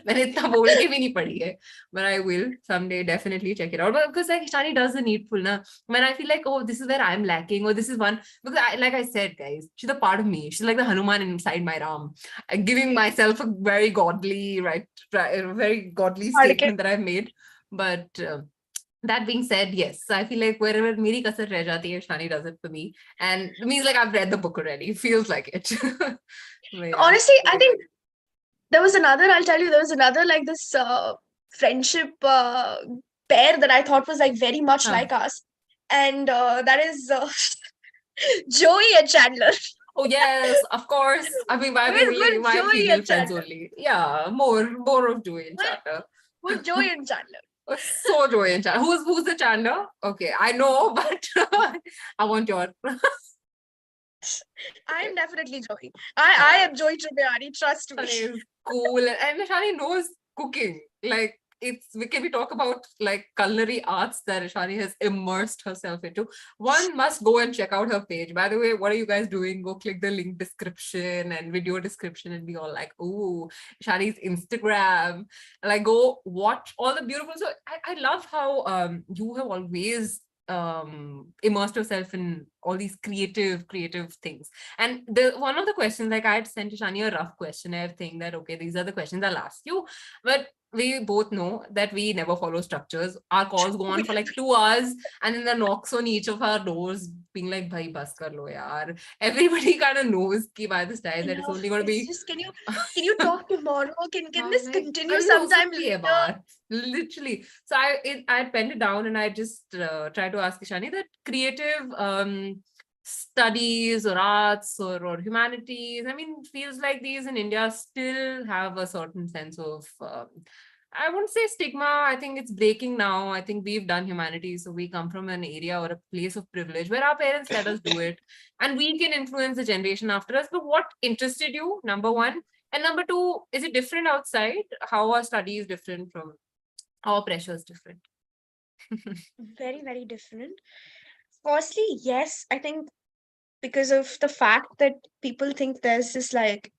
मैंने इतना बोल के भी नहीं पढ़ी है but I will someday definitely check it out because like Ishani does the needful na when I feel like oh this is where I'm lacking or this is one because like I said guys she's a part of me she's like the Hanuman inside my Ram giving myself a very godly very godly statement that I've made but that being said, yes, I feel like wherever meri kasar reh jati hai, Ishani does it for me. And it means like I've read the book already. It feels like it. Yeah. Honestly, I think I'll tell you, there was another like this friendship pair that I thought was like very much like us. And that is Joey and Chandler. Oh, yes, of course. I mean, my female friends only. Yeah, more of Joey and Chandler. With Joey and Chandler. So Joey and Chandler. Who's the Chandler? Okay, I know, but I want your. I'm definitely Joey. I am Joey Tribbiani. Trust me. Shani is cool, and Shani knows cooking. Like can we talk about like culinary arts that Ishani has immersed herself into? One must go and check out her page. By the way, what are you guys doing? Go click the link description and video description and be all like, oh, Ishani's Instagram. Like go watch all the beautiful. So I love how you have always immersed yourself in all these creative things. And the one of the questions, like I had sent Ishani a rough questionnaire thing that okay, these are the questions I'll ask you, but we both know that we never follow structures. Our calls go on for like 2 hours, and then the knocks on each of our doors being like, bhai bas kar lo yaar. Everybody kind of knows ki by this time that it's only going to It's be just, can you talk tomorrow? Can this like, continue "Kal ho sometime sakti hai later?" baat." Literally. So I penned it down and I just tried to ask Ishani that creative studies or arts or humanities, I mean, feels like these in India still have a certain sense of I wouldn't say stigma. I think it's breaking now. I think we've done humanities, so we come from an area or a place of privilege where our parents let us do it, and we can influence the generation after us. But what interested you, number one? And number two, is it different outside? How our study is different from our pressure is different? Very, very different. Firstly, yes, I think because of the fact that people think there's this like,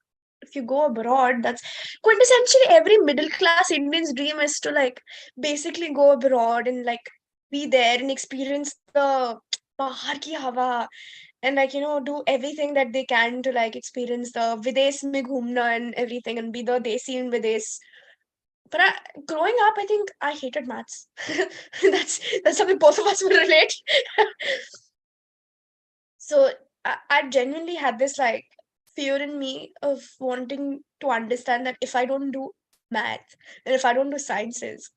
if you go abroad, that's quintessentially every middle class Indian's dream is to like basically go abroad and like be there and experience the bahar ki hawa and like do everything that they can to like experience the vides mein ghumna and everything and be the desi in vides. But growing up, I think I hated maths. that's something both of us will relate. So I genuinely had this like fear in me of wanting to understand that if I don't do math and if I don't do sciences,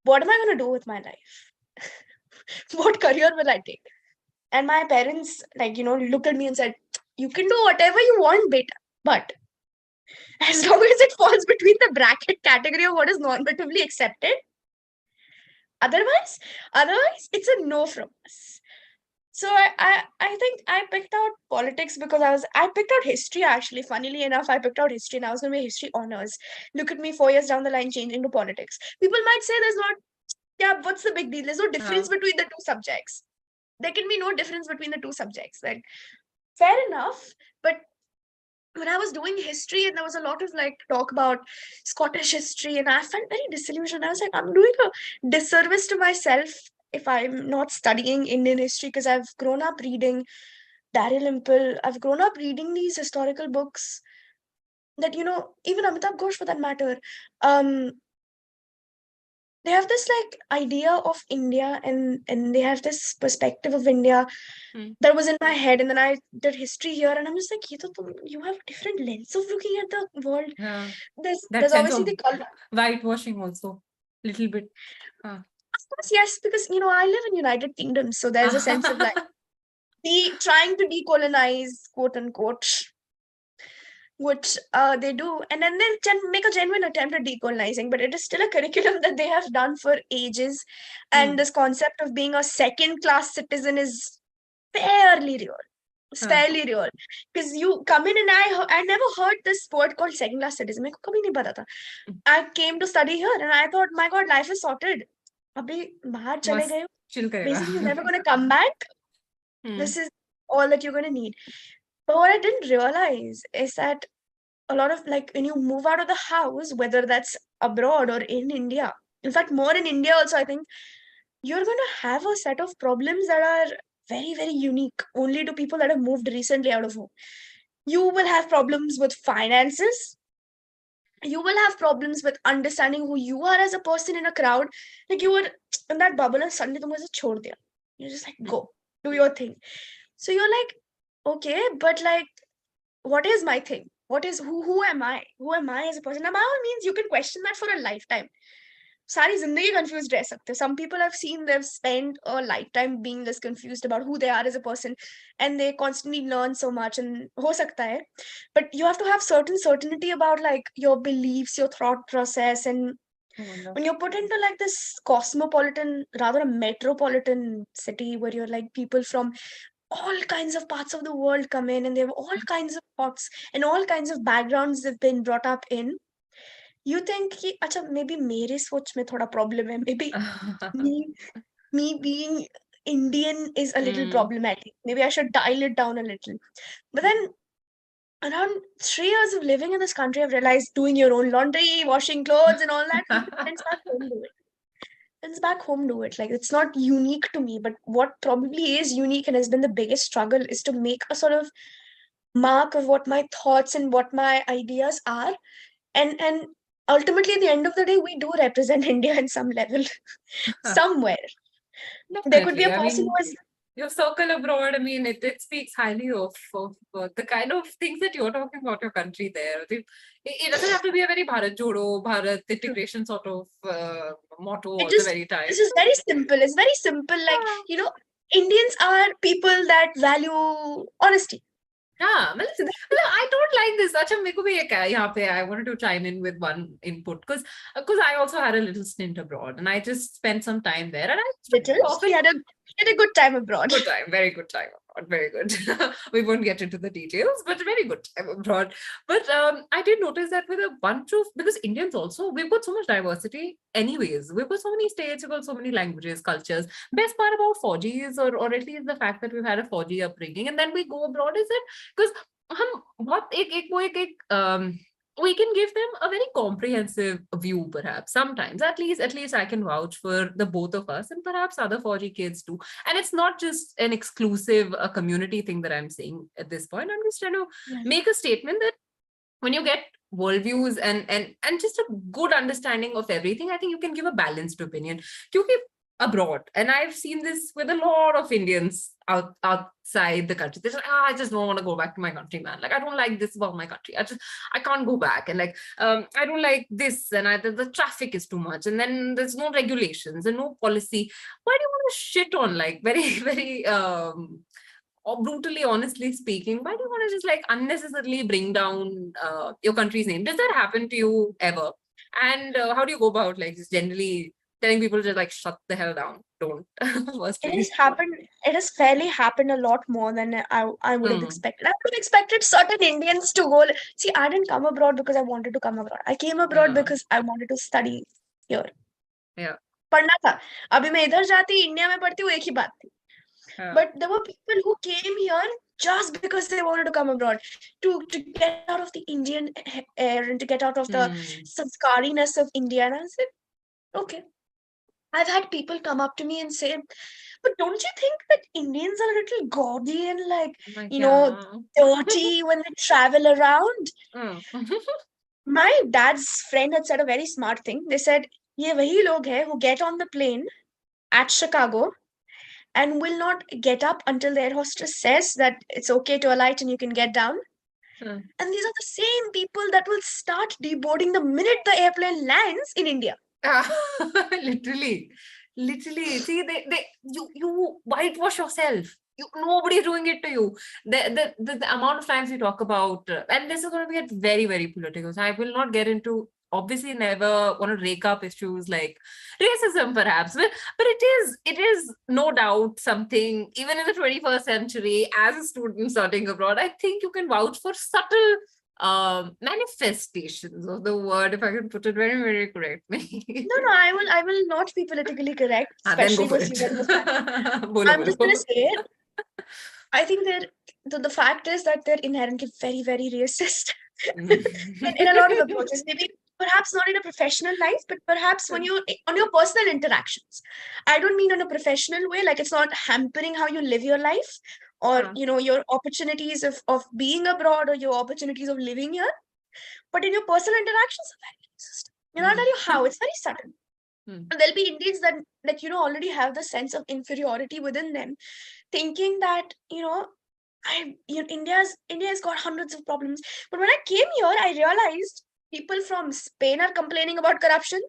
what am I going to do with my life? What career will I take? And my parents, like, looked at me and said, "You can do whatever you want, beta, but as long as it falls between the bracket category of what is normatively accepted, otherwise, it's a no from us." So I think I picked out politics because I picked out history actually. Funnily enough, I picked out history and I was gonna be history honors. Look at me 4 years down the line changing to politics. People might say there's not, yeah, what's the big deal? There's no difference between the two subjects. There can be no difference between the two subjects. Like fair enough, but when I was doing history and there was a lot of like talk about Scottish history, and I felt very disillusioned. I was like, I'm doing a disservice to myself if I'm not studying Indian history because I've grown up reading Dalrymple. I've grown up reading these historical books that, even Amitabh Ghosh for that matter, um, they have this like idea of India and they have this perspective of India that was in my head. And then I did history here and I'm just like, you have a different lens of looking at the world. Yeah. There's That sense obviously of the color. whitewashing also, little bit. Of course, yes, because I live in United Kingdom, so there's a sense of like trying to decolonize, quote unquote, which they do, and then they make a genuine attempt at decolonizing, but it is still a curriculum that they have done for ages. And this concept of being a second class citizen is fairly real. It's fairly real. Because you come in and I never heard this word called second class citizen. मेरे को कभी नहीं पता था. I came to study here and I thought, my God, life is sorted. अभी बाहर चले गए हो. Chill Basically, you're करेगा. never going to come back. This is all that you're going to need. But what I didn't realize is that a lot of like when you move out of the house, whether that's abroad or in India, in fact, more in India also, I think you're going to have a set of problems that are very, very unique only to people that have moved recently out of home. You will have problems with finances. You will have problems with understanding who you are as a person in a crowd. Like you were in that bubble and suddenly tumhe se chhod diya. You're just like, go, do your thing. So you're like, okay, but like, what is my thing? Who am I? Who am I as a person? Now, by all means, you can question that for a lifetime. सारी जिंदगी confused रह सकते. Some people I've seen, they've spent a lifetime being this confused about who they are as a person, and they constantly learn so much. And हो सकता है, but you have to have certain certainty about like your beliefs, your thought process, and when you're put into like this cosmopolitan, rather a metropolitan city where you're like people from all kinds of parts of the world come in and they have all kinds of thoughts and all kinds of backgrounds they've been brought up in, you think कि अच्छा maybe मेरे सोच में थोड़ा problem है, maybe me being Indian is a little problematic. Maybe I should dial it down a little. But then around 3 years of living in this country, I've realized doing your own laundry, washing clothes, and all that. Friends back home do it. Friends back home do it. Like it's not unique to me, but what probably is unique and has been the biggest struggle is to make a sort of mark of what my thoughts and what my ideas are, and ultimately at the end of the day, we do represent India in some level, somewhere. There could be Definitely. a I person mean, who is your circle abroad, I mean, it speaks highly of the kind of things that you're talking about your country there. It doesn't have to be a very Bharat Jodo, Bharat integration sort of motto it all the just very time. it's just very simple. It's very simple. Like, you know, Indians are people that value honesty. Yeah, So I don't like this. Acha, मेरे को भी एक है यहाँ पे. I wanted to chime in with one input because I also had a little stint abroad and I just spent some time there and I little, often she had a good time abroad. good time, very good time abroad, very good. We won't get into the details, but very good time abroad. But I did notice that with a bunch of, because Indians also, we've got so much diversity anyways. We've got so many states, we've got so many languages, cultures. Best part about 4G is, or at least the fact that we've had a 4G upbringing and then we go abroad is that, because हम बहुत we can give them a very comprehensive view, perhaps sometimes. At least I can vouch for the both of us, and perhaps other 4G kids too. And it's not just an exclusive community thing that I'm saying at this point. I'm just trying to make a statement that when you get worldviews and just a good understanding of everything, I think you can give a balanced opinion. Because abroad, and I've seen this with a lot of Indians outside the country. They're like, I just don't want to go back to my country, man. Like, I don't like this about my country. I can't go back. And like, I don't like this. And the traffic is too much. And then there's no regulations and no policy. Why do you want to shit on, like, very, very, or brutally, honestly speaking, why do you want to just like unnecessarily bring down your country's name? Does that happen to you ever? And how do you go about like just generally telling people to like shut the hell down? Don't. It has fairly happened a lot more than I would have Hmm. expected. I would have expected certain Indians to go. See, I didn't come abroad because I wanted to come abroad. I came abroad Yeah. because I wanted to study here. Yeah. पढ़ना था. अभी मैं इधर जाती, India में पढ़ती हूँ, एक ही बात थी. Yeah. But there were people who came here just because they wanted to come abroad, to get out of the Indian air and to get out of the sanskariness of India. And I said, okay. I've had people come up to me and say, but don't you think that Indians are a little gaudy and like, Like, you know, dirty when they travel around? My dad's friend had said a very smart thing. They said, ye wahi log hai who get on the plane at Chicago and will not get up until the air hostess says that it's okay to alight and you can get down. And these are the same people that will start deboarding the minute the airplane lands in India. Literally. See, you whitewash yourself. Nobody's doing it to you. The amount of times we talk about, and this is going to get very, very political. So I will not get into, obviously never want to rake up issues like racism, perhaps, but it is no doubt something, even in the 21st century, as a student studying abroad, I think you can vouch for subtle manifestations of the word, if I can put it very, very correctly. No, I will not be politically correct, Then go especially for with it. you. Bolo, I'm just bolo. gonna say it. I think the fact is that they're inherently very, very racist in a lot of approaches. Maybe perhaps not in a professional life, but perhaps when you on your personal interactions. I don't mean in a professional way, like it's not hampering how you live your life or you know your opportunities of being abroad or your opportunities of living here. But in your personal interactions, are very racist. You know, I'll tell you how. It's very subtle. There'll be Indians that you know already have the sense of inferiority within them, thinking that India's got hundreds of problems. But when I came here, I realized people from Spain are complaining about corruption.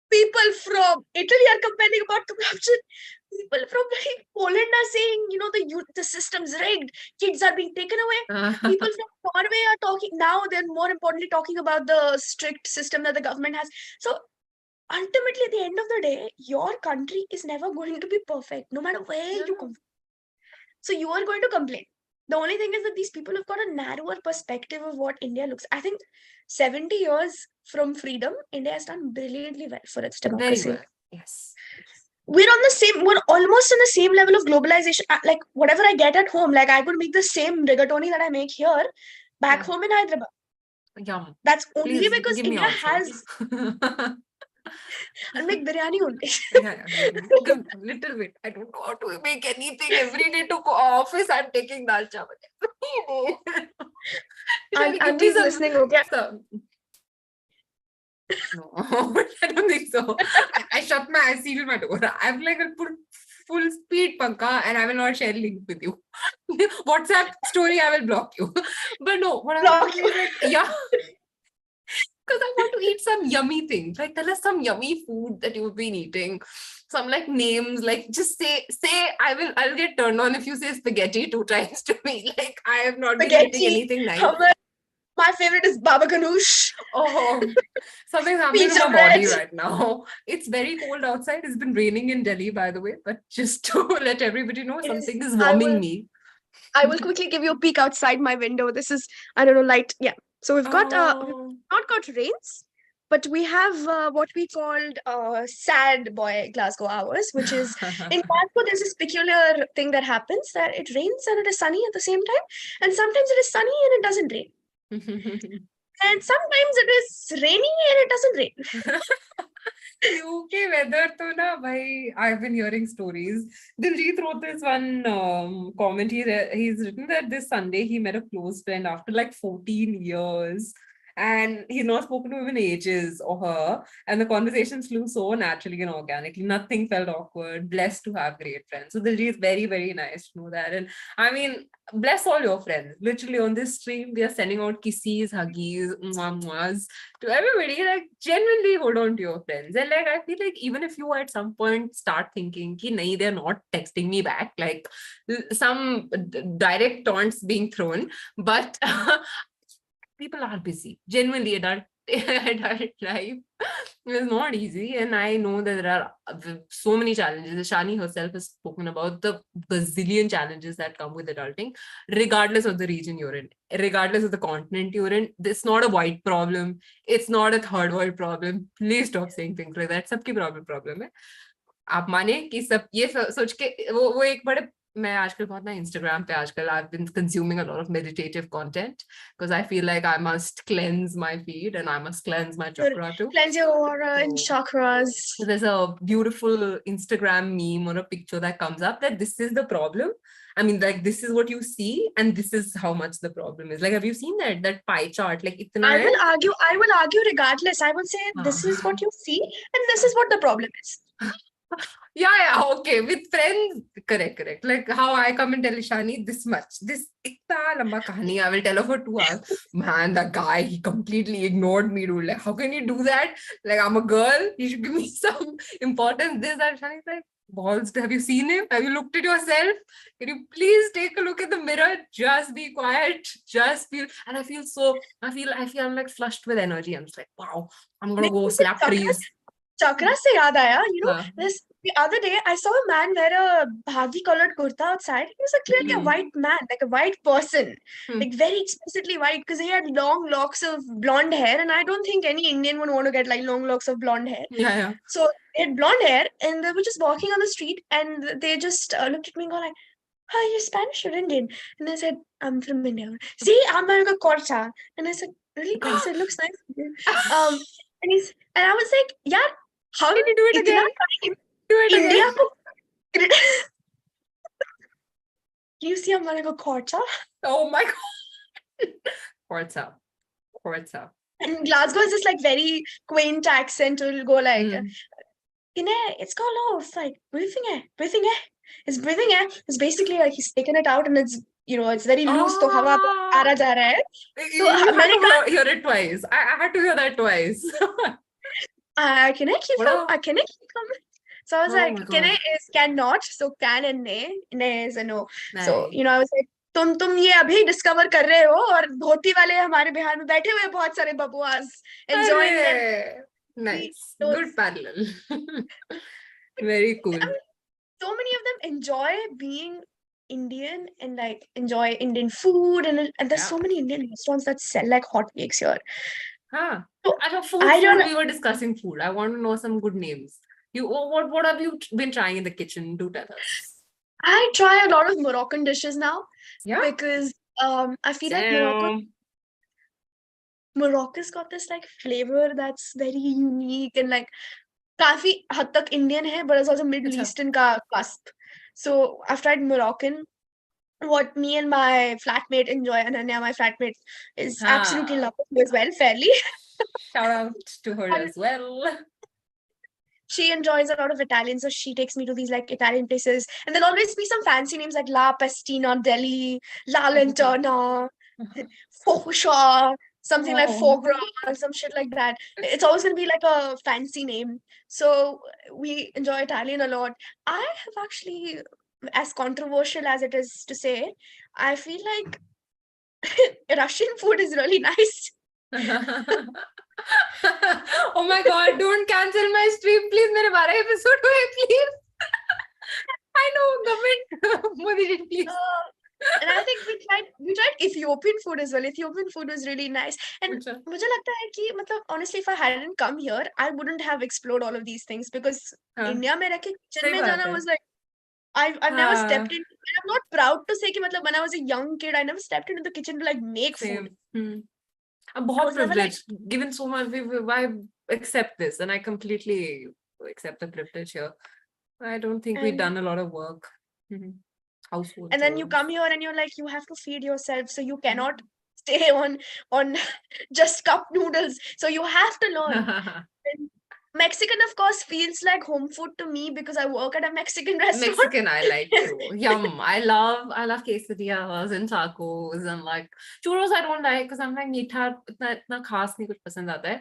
People from Italy are complaining about corruption. People from like, Poland are saying, you know, the system's rigged. Kids are being taken away. People from Norway are talking now. They're more importantly talking about the strict system that the government has. So ultimately, at the end of the day, your country is never going to be perfect, no matter where you come from. So you are going to complain. the only thing is that these people have got a narrower perspective of what India looks. I think 70 years from freedom, India has done brilliantly well for its Very democracy. well. Yes. We're almost on the same level of globalization. Like whatever I get at home, like I could make the same rigatoni that I make here back home in Hyderabad. Yum. That's only Please because give me India also. has. I'll make biryani only. Yeah, give a little bit. I don't know how to make anything. Every day to go office, I'm taking dal chawal. Auntie's listening, okay? No, I don't think so. I shut I sealed my door. I'm like, I'll put full speed panka and I will not share link with you. WhatsApp story, I will block you. But no, what I'm saying is like, yeah. Because I want to eat some yummy things. Like, tell us some yummy food that you've been eating. Some like names, like just say I'll get turned on if you say spaghetti 2 times to me. Like, I have not been eating anything nice. My favorite is baba ganoush. Oh, something's happening to my body right now. It's very cold outside. It's been raining in Delhi, by the way. But just to let everybody know, something is warming me. I will quickly give you a peek outside my window. This is, I don't know, light. Yeah. So we've got, we've not got rains, but we have what we called sad boy Glasgow hours, which is, in Glasgow, there's this peculiar thing that happens that it rains and it is sunny at the same time. And sometimes it is sunny and it doesn't rain. And sometimes it is rainy and it doesn't rain. UK weather to na bhai, I've been hearing stories. Diljit wrote this one comment. He's written that this Sunday he met a close friend after like 14 years. And he's not spoken to him in ages or her. And the conversations flew so naturally and organically. Nothing felt awkward. Blessed to have great friends. So Diljit is very, very nice to know that. And I mean, bless all your friends. Literally on this stream, we are sending out kisses, huggies, muahs to everybody. Like, genuinely hold on to your friends. And like, I feel like even if you at some point start thinking ki nahi, they're not texting me back, like some direct taunts being thrown, but people are busy. Genuinely, adult life is not easy. And I know that there are so many challenges. Ishani herself has spoken about the bazillion challenges that come with adulting, regardless of the region you're in, regardless of the continent you're in. It's not a white problem. It's not a third world problem. Please stop saying things like that. सबकी problem है. आप माने कि सब ये सोच के वो एक बड़े मैं आजकल बहुत ना Instagram पे आजकल I've been consuming a lot of meditative content because I feel like I must cleanse my feed and I must cleanse my chakra too. Cleanse your aura and chakras. So there's a beautiful Instagram meme or a picture that comes up that this is the problem. I mean, like, this is what you see and this is how much the problem is. Like, have you seen that pie chart? Like, itna I will argue regardless. I would say this is what you see and this is what the problem is. Yeah, okay. With friends, correct. Like how I come and tell Ishani this much. This itna lamba kahani, I will tell her for 2 hours. Man, the guy, he completely ignored me, dude. Like, how can you do that? Like, I'm a girl. You should give me some importance. This, that. Ishani's like, balls, have you seen him? Have you looked at yourself? Can you please take a look at the mirror? Just be quiet. Just feel. And I feel I'm like flushed with energy. I'm just like, wow, I'm going to go slap trees. Chakra se yaad aaya, the other day I saw a man wear a bhagi colored kurta outside. He was clearly a white man, like a white person, like very explicitly white because he had long locks of blonde hair. And I don't think any Indian would want to get like long locks of blonde hair. Yeah. So they had blonde hair and they were just walking on the street and they just looked at me and go like, "Are you Spanish or Indian?" And I said, "I'm from India." "See, I'm wearing a korcha." And I said, "Really nice, it looks nice." And I was like, "Yeah, how can you do it again? Do it India again. Can you see I'm wearing a korcha? Oh my god. Korcha. And Glasgow is this like very quaint accent. It'll go like, it's got a lot of like breathing air. It's breathing air. It's basically like he's taken it out and it's it's very loose. So hawa aara ja raha hai. So you had to hear it twice. I had to hear that twice. Can I keep coming? So I was like, can is cannot. So can and nay is a no. Nice. So I was like, तुम ये अभी discover कर रहे हो और धोती वाले हमारे बिहार में बैठे हुए बहुत सारे बबुआस enjoying their nice good parallel. Very cool. I mean, so many of them enjoy being Indian and like enjoy Indian food, and there's Yeah. so many Indian restaurants that sell like hotcakes here. Huh. So Achha, I don't. we were discussing food. I want to know some good names. What have you been trying in the kitchen? Do tell us. I try a lot of Moroccan dishes now Yeah. because I feel like Damn. Morocco's got this like flavor that's very unique and like काफी हद तक Indian है, but it's also Middle Acha. Eastern का cusp. So I've tried Moroccan. What me and my flatmate enjoy, Ananya, my flatmate, is absolutely Ah. love it as well, fairly. Shout out to her And as well. she enjoys a lot of Italian, so she takes me to these like Italian places. And there'll always be some fancy names like La Pestina Deli, La Lantana, Focaccia, something like Oh. foie gras, some shit like that. It's always gonna be like a fancy name. So we enjoy Italian a lot. I have actually, as controversial as it is to say, I feel like Russian food is really nice. Oh my god, don't cancel my stream, please. मेरे 12 episode हुए, please. I know, government. Modi ji, please. And I think we tried Ethiopian food as well. Ethiopian food was really nice. And Acha. मुझे लगता है कि मतलब honestly, if I hadn't come here, I wouldn't have explored all of these things because हाँ, India में रह के kitchen सही में बात जाना है. was like I've never stepped हाँ, in. And I'm not proud to say कि मतलब when I was a young kid, I never stepped into the kitchen to like make same. food. I'm I बहुत was never like, privileged. Given so much, I accept this, and I completely accept the privilege here. I don't think we've and done a lot of work. Household and then you chores. come here and you're like you have to feed yourself, so you cannot stay on just cup noodles. So you have to learn. And Mexican, of course, feels like home food to me because I work at a Mexican restaurant. Mexican, I like too. Yum. I love quesadillas and tacos and like churros. I don't like because I'm like meetha itna khas nahi kuch pasand aata hai.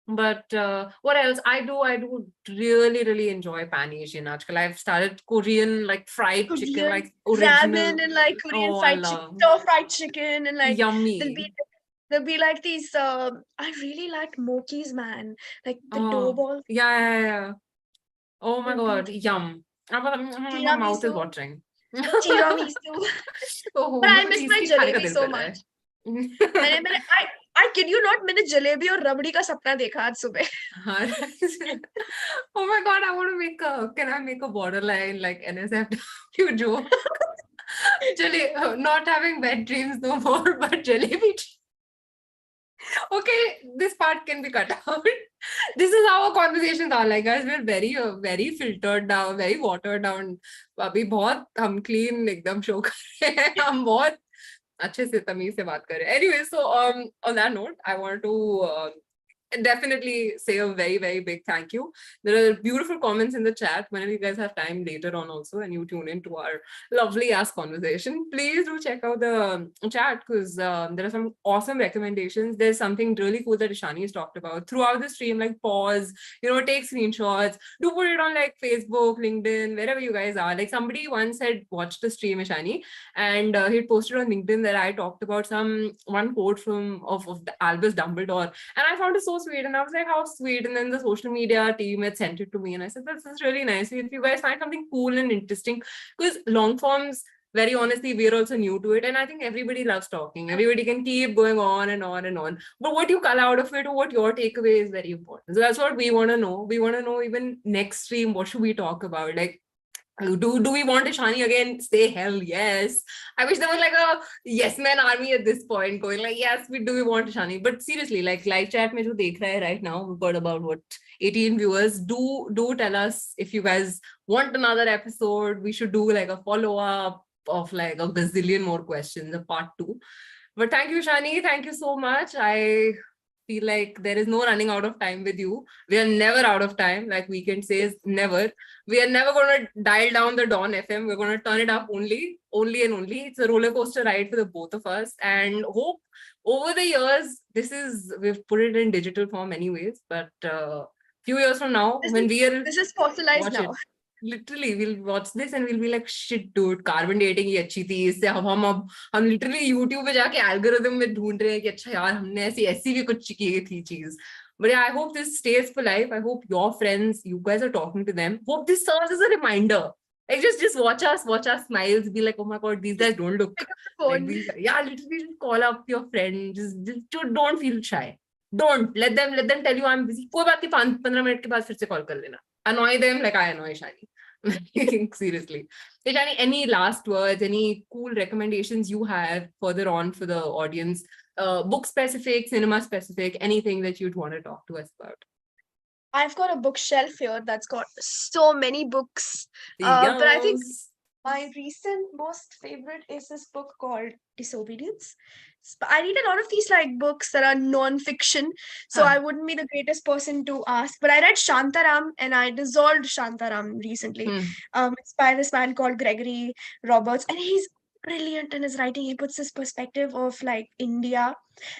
But what else? I do really enjoy Pan Asian. Aajkal I've started Korean like fried chicken, Korean like original. ramen and like Korean Oh, I fried chicken, love. stir fried chicken, and like Yummy. there'll be like these. I really like mokis, man. Like the dough Oh, balls. yeah. Oh my They're god, beautiful. yum. My mouth is Tiramisu, watering. tiramisu. Oh, But I मेरे को miss चीज my की खाने का jalebi दिल so कर रहा much. है. I kid you not, मैंने जलेबी और रबड़ी का सपना देखा आज सुबह. हाँ. Oh my god, I want to can I make a borderline like NSFW joke? Not having wet dreams no more, but jalebi. Okay, this part can be cut out. This is how our conversations are like, guys. We're very filtered down, very watered down. अभी बहुत हम clean एकदम show कर रहे हैं. हम बहुत अच्छे से तमीज से बात कर रहे हैं. Anyway, so on that note, I want to definitely say a very big thank you. There are beautiful comments in the chat. Whenever you guys have time later on also and you tune into our lovely ass conversation, please do check out the chat because there are some awesome recommendations. There's something really cool that Ishani has talked about throughout the stream, like pause, take screenshots, do put it on like Facebook, LinkedIn, wherever you guys are. Like somebody once had watched the stream, Ishani, and he posted on LinkedIn that I talked about one quote of the Albus Dumbledore, and I found it so sweet, and I was like, how sweet. And then the social media team had sent it to me, and I said, this is really nice. If you guys find something cool and interesting, because long forms, very honestly, we're also new to it, and I think everybody loves talking. Everybody can keep going on and on and on, but what you cull out of it or what your takeaway is very important. So that's what we want to know. We want to know, even next stream, what should we talk about? Like, do we want Ishani again? Say hell yes. I wish there was like a yes man army at this point going like, yes, we want Ishani. But seriously, like live chat mein jo dekh raha hai right now, we've got about what 18 viewers. Do tell us if you guys want another episode. We should do like a follow-up of like a gazillion more questions, a part 2. But thank you, Ishani. Thank you so much. I feel like there is no running out of time with you. We are never out of time. Like Weekend says, never. We are never going to dial down the Dawn FM. We're going to turn it up only and only. It's a roller coaster ride for the both of us. And hope over the years, we've put it in digital form anyways. But few years from now, This is fossilized now. Literally, we'll watch this and we'll be like, shit, dude, carbon dating ही अच्छी थी. इससे हम literally YouTube पे जाके algorithm में ढूंढ रहे हैं कि अच्छा यार हमने ऐसी भी कुछ की थी चीज. But yeah, I hope this stays for life. I hope your friends, you guys are talking to them. Hope this serves as a reminder Like just watch our smiles, be like, oh my god, these guys don't look Pick up the like phone. these. Yeah, literally just call up your friend. Just don't feel shy. Don't let them tell you I'm busy. कोई बात नहीं 15 minute के बाद फिर से call कर लेना. Annoy them like I annoy Shani. Seriously. So, Shani, any last words, any cool recommendations you have further on for the audience? Book specific, cinema specific, anything that you'd want to talk to us about? I've got a bookshelf here that's got so many books. But I think Yes. my recent most favorite is this book called Disobedience. I read a lot of these like books that are non-fiction, so Huh. I wouldn't be the greatest person to ask. But I read Shantaram and I dissolved Shantaram recently. Hmm. It's by this man called Gregory Roberts, and he's brilliant in his writing. He puts this perspective of like India,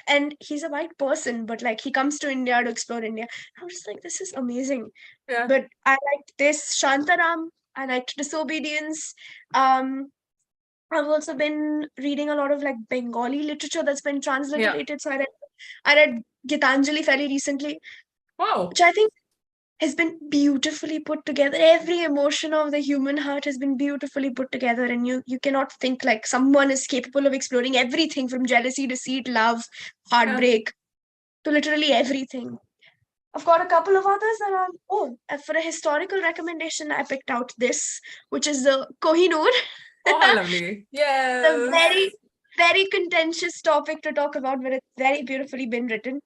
and he's a white person, but like he comes to India to explore India. I'm just like, this is amazing. Yeah. But I liked this Shantaram. I liked Disobedience. Um, I've also been reading a lot of like Bengali literature that's been Yeah. transliterated. So I read Gitanjali fairly recently, Wow. which I think has been beautifully put together. Every emotion of the human heart has been beautifully put together, and you cannot think like someone is capable of exploring everything from jealousy, deceit, love, Yeah. heartbreak to literally everything. I've got a couple of others that are for a historical recommendation, I picked out this, which is the Kohinoor. Oh, how lovely. A Yes. very, very contentious topic to talk about, but it's very beautifully been written.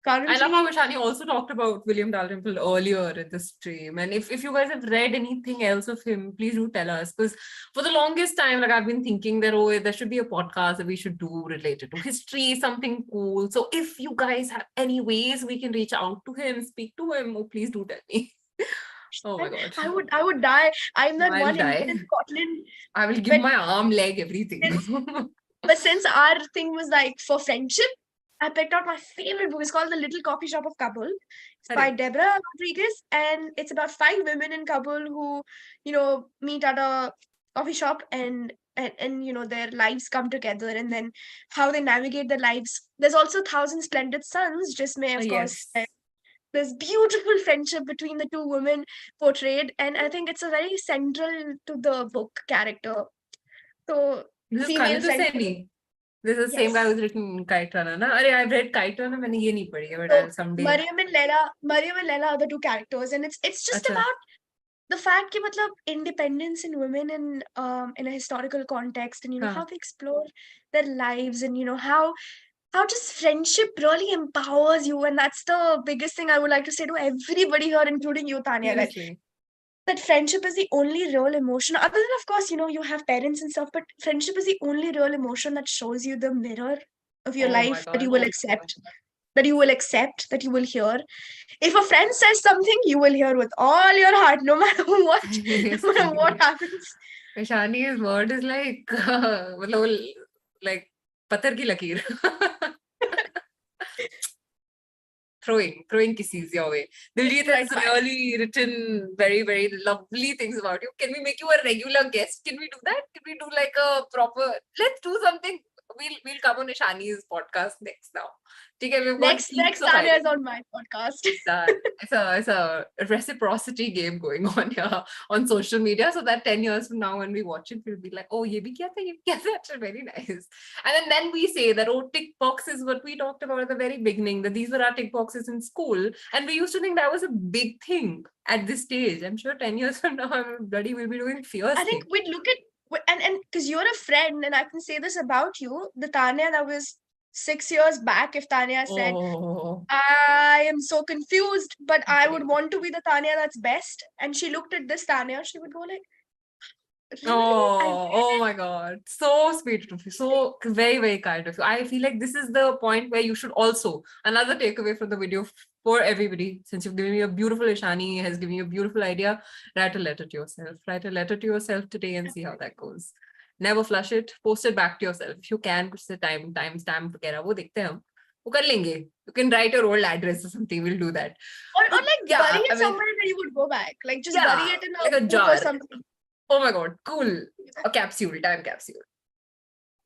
I love how Currently, Ishani also talked about William Dalrymple earlier in the stream. And if you guys have read anything else of him, please do tell us. Because for the longest time, like I've been thinking that, oh, there should be a podcast that we should do related to history, something cool. So if you guys have any ways we can reach out to him, speak to him, oh, please do tell me. Oh my God. I would die. I'm that I'll one Indian die. in Scotland. I will give But my arm, leg, everything. since, but since our thing was like for friendship, I picked out my favorite book. It's called The Little Coffee Shop of Kabul. It's by Correct. Deborah Rodriguez, and it's about 5 women in Kabul who, meet at a coffee shop, and their lives come together, and then how they navigate their lives. There's also Thousand Splendid Suns, just may of course. Yes. There's beautiful friendship between the two women portrayed, and I think it's a very central to the book character. So This is female Khalid friendship, Hosseini. This is the same guy yes. who's written Kite Runner. Na? Arey, I've read Kite Runner, मैंने ये नहीं पढ़ी है, but So I'll someday. Mariam and Leila are the two characters, and it's just अच्छा. about the fact that matlab, independence in women in a historical context, and हाँ. how they explore their lives, and how just friendship really empowers you, and that's the biggest thing I would like to say to everybody here, including you, Tanya, Seriously. that friendship is the only real emotion, other than of course you have parents and stuff, but friendship is the only real emotion that shows you the mirror of your Oh my life, that you God. will accept, that you will hear. If a friend says something, you will hear with all your heart, no matter what, no matter what happens. Ishani's word is like, मतलब like पत्थर की लकीर. Throwing kisses your way. Diljit Like, has really written very, very lovely things about you. Can we make you a regular guest? Can we do that? Can we do like a proper? Let's do something. We'll come on Ishani's podcast next now. Okay, we've got next heaps of Tanya ideas. is on my podcast. It's a reciprocity game going on here on social media, so that 10 years from now when we watch it, we'll be like, oh, ye bhi kiya tha, ye bhi kiya tha. Actually, very nice. And then we say that, oh, tick box is what we talked about at the very beginning, that these were our tick boxes in school, and we used to think that was a big thing at this stage. I'm sure 10 years from now, bloody we'll be doing fierce I think things. we'd look at, and because you're a friend, and I can say this about you, the Tanya that was 6 years back, if Tanya said, Oh, I am so confused, but I would great. want to be the Tanya that's best. And she looked at this Tanya, she would go like, really? Oh my God. So sweet of you. So very, very kind of you. I feel like this is the point where you should also, another takeaway from the video for everybody, since you've given me a beautiful Ishani, has given you a beautiful idea, write a letter to yourself. Write a letter to yourself today and see how that goes. Never flush it. Post it back to yourself. If you can, कुछ से time stamp वगैरह वो देखते हैं हम. वो कर लेंगे. You can write your old address or something. We'll do that. Or But like yeah, bury it I mean, somewhere where you would go back. Like just yeah, bury it in like a book jar. or something. Oh my God, cool. A capsule, time capsule.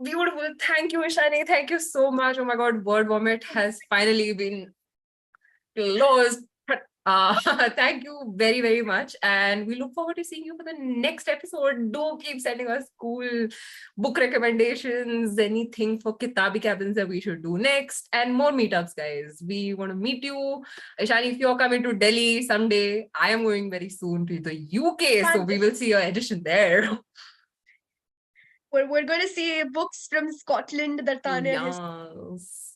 Beautiful. Thank you, Ishani. Thank you so much. Oh my God, word vomit has finally been closed. Thank you very, very much. And we look forward to seeing you for the next episode. Do keep sending us cool book recommendations, anything for Kitaabi cabins that we should do next, and more meetups, guys. We want to meet you. Ishani, if you're coming to Delhi someday, I am going very soon to the UK. So we will see your edition there. We're going to see books from Scotland that Tanya has. Yes.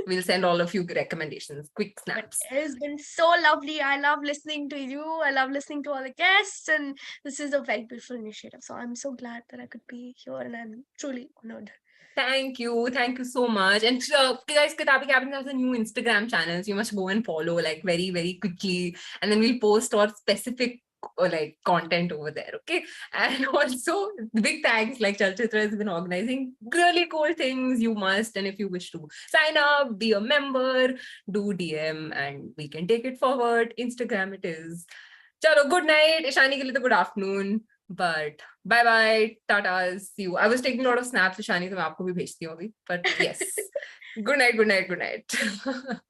We'll send all of you recommendations, quick snaps. It has been so lovely. I love listening to you. I love listening to all the guests. And this is a very beautiful initiative. So I'm so glad that I could be here and I'm truly honored. Thank you. Thank you so much. And guys, Kitaabi Cabin has a new Instagram channel. So you must go and follow like very, very quickly. And then we'll post our specific like content over there. Okay. And also big thanks, like Chalchitra has been organizing really cool things. You must. And if you wish to sign up, be a member, do DM and we can take it forward. Instagram it is. Chalo, good night. Ishani ke liye to good afternoon. But bye bye, tata, see you. I was taking a lot of snaps, Ishani, so मैं आपको भी भेजती हूँ अभी. But yes, good night, good night, good night.